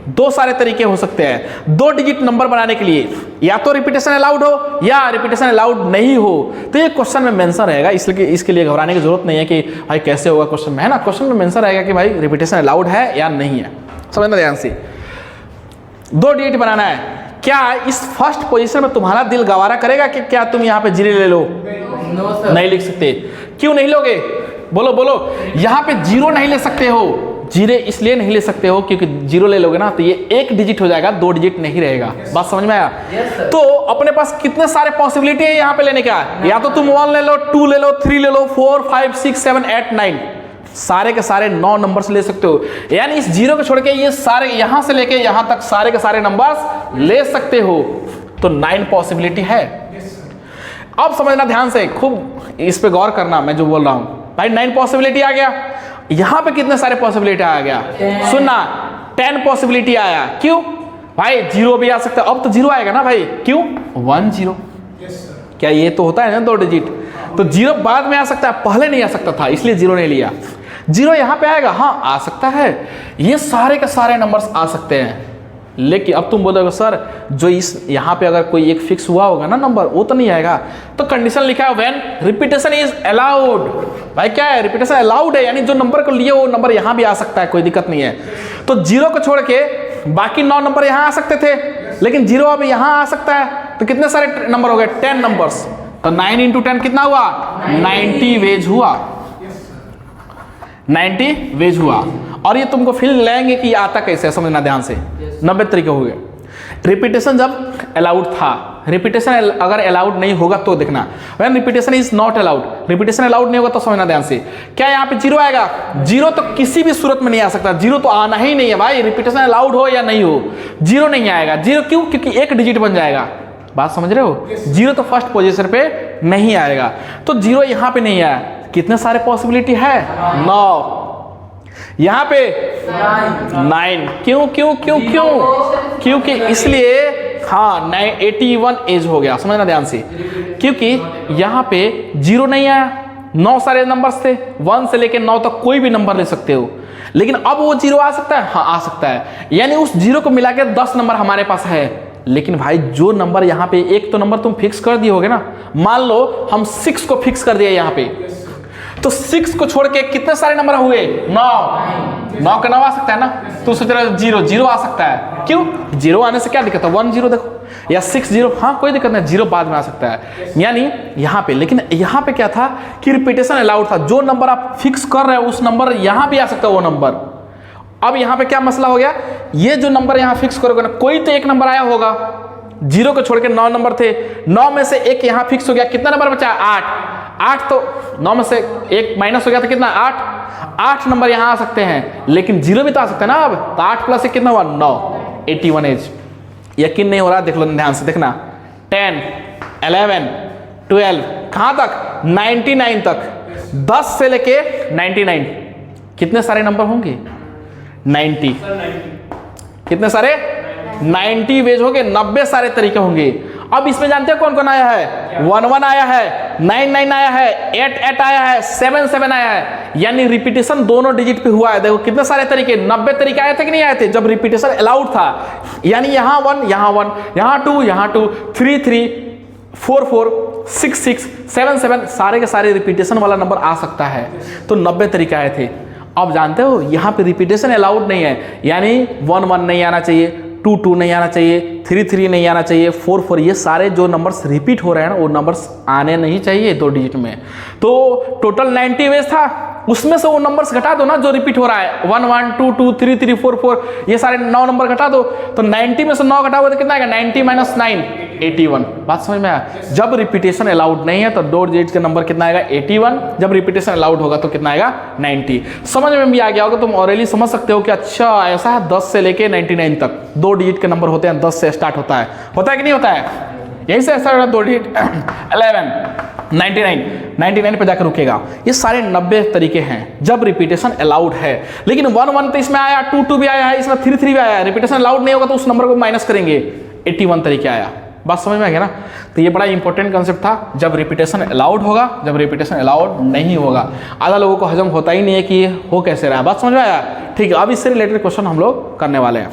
2 सारे तरीके हो सकते हैं 2 डिजिट नंबर बनाने के लिए, या तो रिपीटेशन अलाउड हो या रिपीटेशन अलाउड नहीं हो। तो ये क्वेश्चन में मेंशन रहेगा, इसलिए इसके लिए घबराने की जरूरत नहीं है कि भाई कैसे होगा क्वेश्चन में, है ना? क्वेश्चन में मेंशन रहेगा कि भाई रिपीटेशन अलाउड है या नहीं है। समझना ध्यान से, 2 डिजिट बनाना है। क्या इस फर्स्ट पोजीशन में तुम्हारा दिल गवारा करेगा कि क्या तुम यहाँ पे 0 ले लो? नहीं लिख सकते। क्यों नहीं लोगे? बोलो बोलो। यहाँ पे 0 नहीं ले सकते हो। 0 इसलिए नहीं ले सकते हो क्योंकि 0 ले लोगे ना तो ये 1 डिजिट हो जाएगा, 2 डिजिट नहीं रहेगा। बात समझ में आया? तो अपने पास कितने सारे पॉसिबिलिटी है यहाँ पे लेने का? या तो तुम 1 ले लो, 2 ले लो, 3 ले लो, 4, 5, 6, 7, 8, 9, सारे के सारे 9 नंबर्स ले सकते हो। यानी इस 0 को छोड़ के ये सारे यहां से लेके यहां तक सारे के सारे नंबर्स ले सकते हो। तो 9 पॉसिबिलिटी है। अब समझना ध्यान से, खूब इस पे गौर करना मैं जो बोल रहा हूं भाई। 9 पॉसिबिलिटी आ गया। यहां पे कितने सारे पॉसिबिलिटी आ गया? सुनना, 10 पॉसिबिलिटी आया। क्यों भाई? 0 भी आ सकता है। अब तो 0 आएगा ना भाई। क्यों? 1 0। क्या ये तो होता है ना 2 डिजिट? तो 0 बाद में आ सकता है, पहले नहीं आ सकता था, इसलिए 0 नहीं लिया। 0 यहां पे आएगा, हाँ आ सकता है। ये सारे के सारे नंबर्स आ सकते हैं। लेकिन अब तुम बोलोगे सर जो इस यहाँ पे अगर कोई एक फिक्स हुआ होगा ना नंबर, वो तो नहीं आएगा। तो कंडीशन लिखा है व्हेन रिपीटेशन इज अलाउड। भाई क्या है? रिपीटेशन अलाउड है, यानी जो नंबर को लिए वो नंबर यहाँ भी आ सकता है, कोई दिक्कत नहीं है। तो 0 को छोड़ के बाकी 9 नंबर यहाँ आ सकते थे, लेकिन 0 अब यहाँ आ सकता है। तो कितने सारे नंबर हो गए? 10 नंबर्स। तो 9 इंटू 10 कितना हुआ? 90 वेज हुआ, 90 वेज हुआ। और ये तुमको फील लेंगे कि आता कैसे, समझना ध्यान से। 90 तरीके हो गए। रिपीटेशन जब अलाउड था, रिपीटेशन अगर अलाउड नहीं होगा तो देखना, when repetition is not allowed, repetition allowed नहीं होगा तो समझना ध्यान से। क्या यहाँ पे जीरो आएगा? जीरो तो किसी भी सूरत में नहीं आ सकता, जीरो तो आना ही नहीं है भाई, रिपीटेशन अलाउड हो या नहीं हो, जीरो नहीं आएगा। जीरो क्यों? क्योंकि एक डिजिट बन जाएगा, बात समझ रहे हो? जीरो तो फर्स्ट पोजीशन पे नहीं आएगा, तो जीरो यहाँ पे नहीं आया। कितने सारे पॉसिबिलिटी है? 9। यहाँ पे 9। क्यों क्यों क्यों क्यों? क्योंकि इसलिए हाँ 81 एज हो गया, समझना ध्यान से। क्योंकि यहाँ पे जीरो नहीं आया, 9 सारे नंबर्स थे, 1 से लेके 9 तक कोई भी नंबर ले सकते हो, लेकिन अब वो जीरो आ सकता है, हाँ आ सकता है। यानी उस जीरो को मिला के 10 नंबर हमारे पास है। लेकिन भाई जो नंबर यहाँ पे, एक तो नंबर तुम फिक्स कर दिए होगे ना, मान लो हम 6 को फिक्स कर दिया यहाँ पे, तो 6 को छोड़ के कितने सारे नंबर हुए? 9 का 9 आ सकता है ना, तो सोच रहे जीरो, जीरो आ सकता है। क्यों? जीरो आने से क्या दिक्कत है? 1 0 देखो, या 6 0, हाँ कोई दिक्कत नहीं, जीरो बाद में आ सकता है। यानी यहाँ पे, लेकिन यहाँ पे क्या था कि रिपीटेशन अलाउड था, जो नंबर आप फिक्स कर रहे हो उस नंबर यहाँ भी आ सकता है वो नंबर। अब यहाँ पे क्या मसला हो गया, ये जो नंबर यहाँ फिक्स करोगे ना, कोई तो एक नंबर आया होगा, जीरो को छोड़ के 9 नंबर थे, 9 में से एक यहाँ फिक्स हो गया, कितना नंबर बचा? 8। तो 9 में से एक माइनस हो गया तो कितना? 8 नंबर यहाँ आ सकते हैं, लेकिन जीरो भी तो आ सकता है ना। अब तो 8 प्लस 1 कितना हुआ? 9। 81 एज। यकीन नहीं हो रहा? देख लो ध्यान से, देखना 10 11 12 कहाँ तक? 99 तक, 10 से लेके 99 कितने सारे नंबर होंगे? 90। कितने सारे? 90 वेज हो गए, 90 सारे तरीके होंगे। अब इसमें जानते हो कौन कौन आया है? 1 1 आया है, 9 9 आया है, 8 8 आया है, 7 7 आया है। यानी रिपीटेशन दोनों डिजिट पे हुआ है। देखो कितने सारे तरीके, 90 तरीके आए थे कि नहीं आए थे जब रिपीटेशन अलाउड था। यानी यहाँ 1 यहाँ 1, यहाँ 2 यहाँ 2, 3 3 4 4 6 6 7 7, सारे के सारे रिपीटेशन वाला नंबर आ सकता है। तो 90 तरीके आए थे। अब जानते हो यहाँ पे रिपीटेशन अलाउड नहीं है, यानी 1 1 नहीं आना चाहिए, 2 2 नहीं आना चाहिए, 3 3 नहीं आना चाहिए, 4 4, ये सारे जो नंबर्स रिपीट हो रहे हैं ना वो नंबर्स आने नहीं चाहिए 2 डिजिट में। तो टोटल 90 वेज था, उसमें से वो नंबर्स घटा दो ना जो रिपीट हो रहा है, 1 1 2 2 3 3 4 4, ये सारे 9 नंबर घटा दो। तो 90 में से 9 घटा हुआ तो कितना आएगा? 90 - 9 81। बात समझ में आया? जब रिपीटेशन अलाउड नहीं है तो 2 डिजिट का नंबर कितना आएगा? 81। जब रिपीटेशन अलाउड होगा तो कितना आएगा? 90। समझ में भी आ गया होगा, तुम ऑलरेडी समझ सकते हो कि अच्छा ऐसा है, 10 से लेके 99 तक 2 डिजिट के नंबर होते हैं, 10 से स्टार्ट होता है कि नहीं होता है? यहीं से स्टार्ट होता है 2 डिजिट 11 99 पे जाकर रुकेगा। ये सारे 90 तरीके हैं जब रिपीटेशन अलाउड है। लेकिन 1 1 तो इसमें आया, 2 2 भी आया है, इसमें 3 3 भी आया है। रिपीटेशन अलाउड नहीं होगा तो उस नंबर को माइनस करेंगे, 81 तरीके आया। बात समझ में आ गया ना? तो ये बड़ा इंपॉर्टेंट कंसेप्ट था, जब रिपीटेशन अलाउड होगा, जब रिपीटेशन अलाउड नहीं होगा। आधा लोगों को हजम होता ही नहीं है कि ये हो कैसे रहा है। बात समझ में आया? ठीक है, अब इससे रिलेटेड क्वेश्चन हम लोग करने वाले हैं।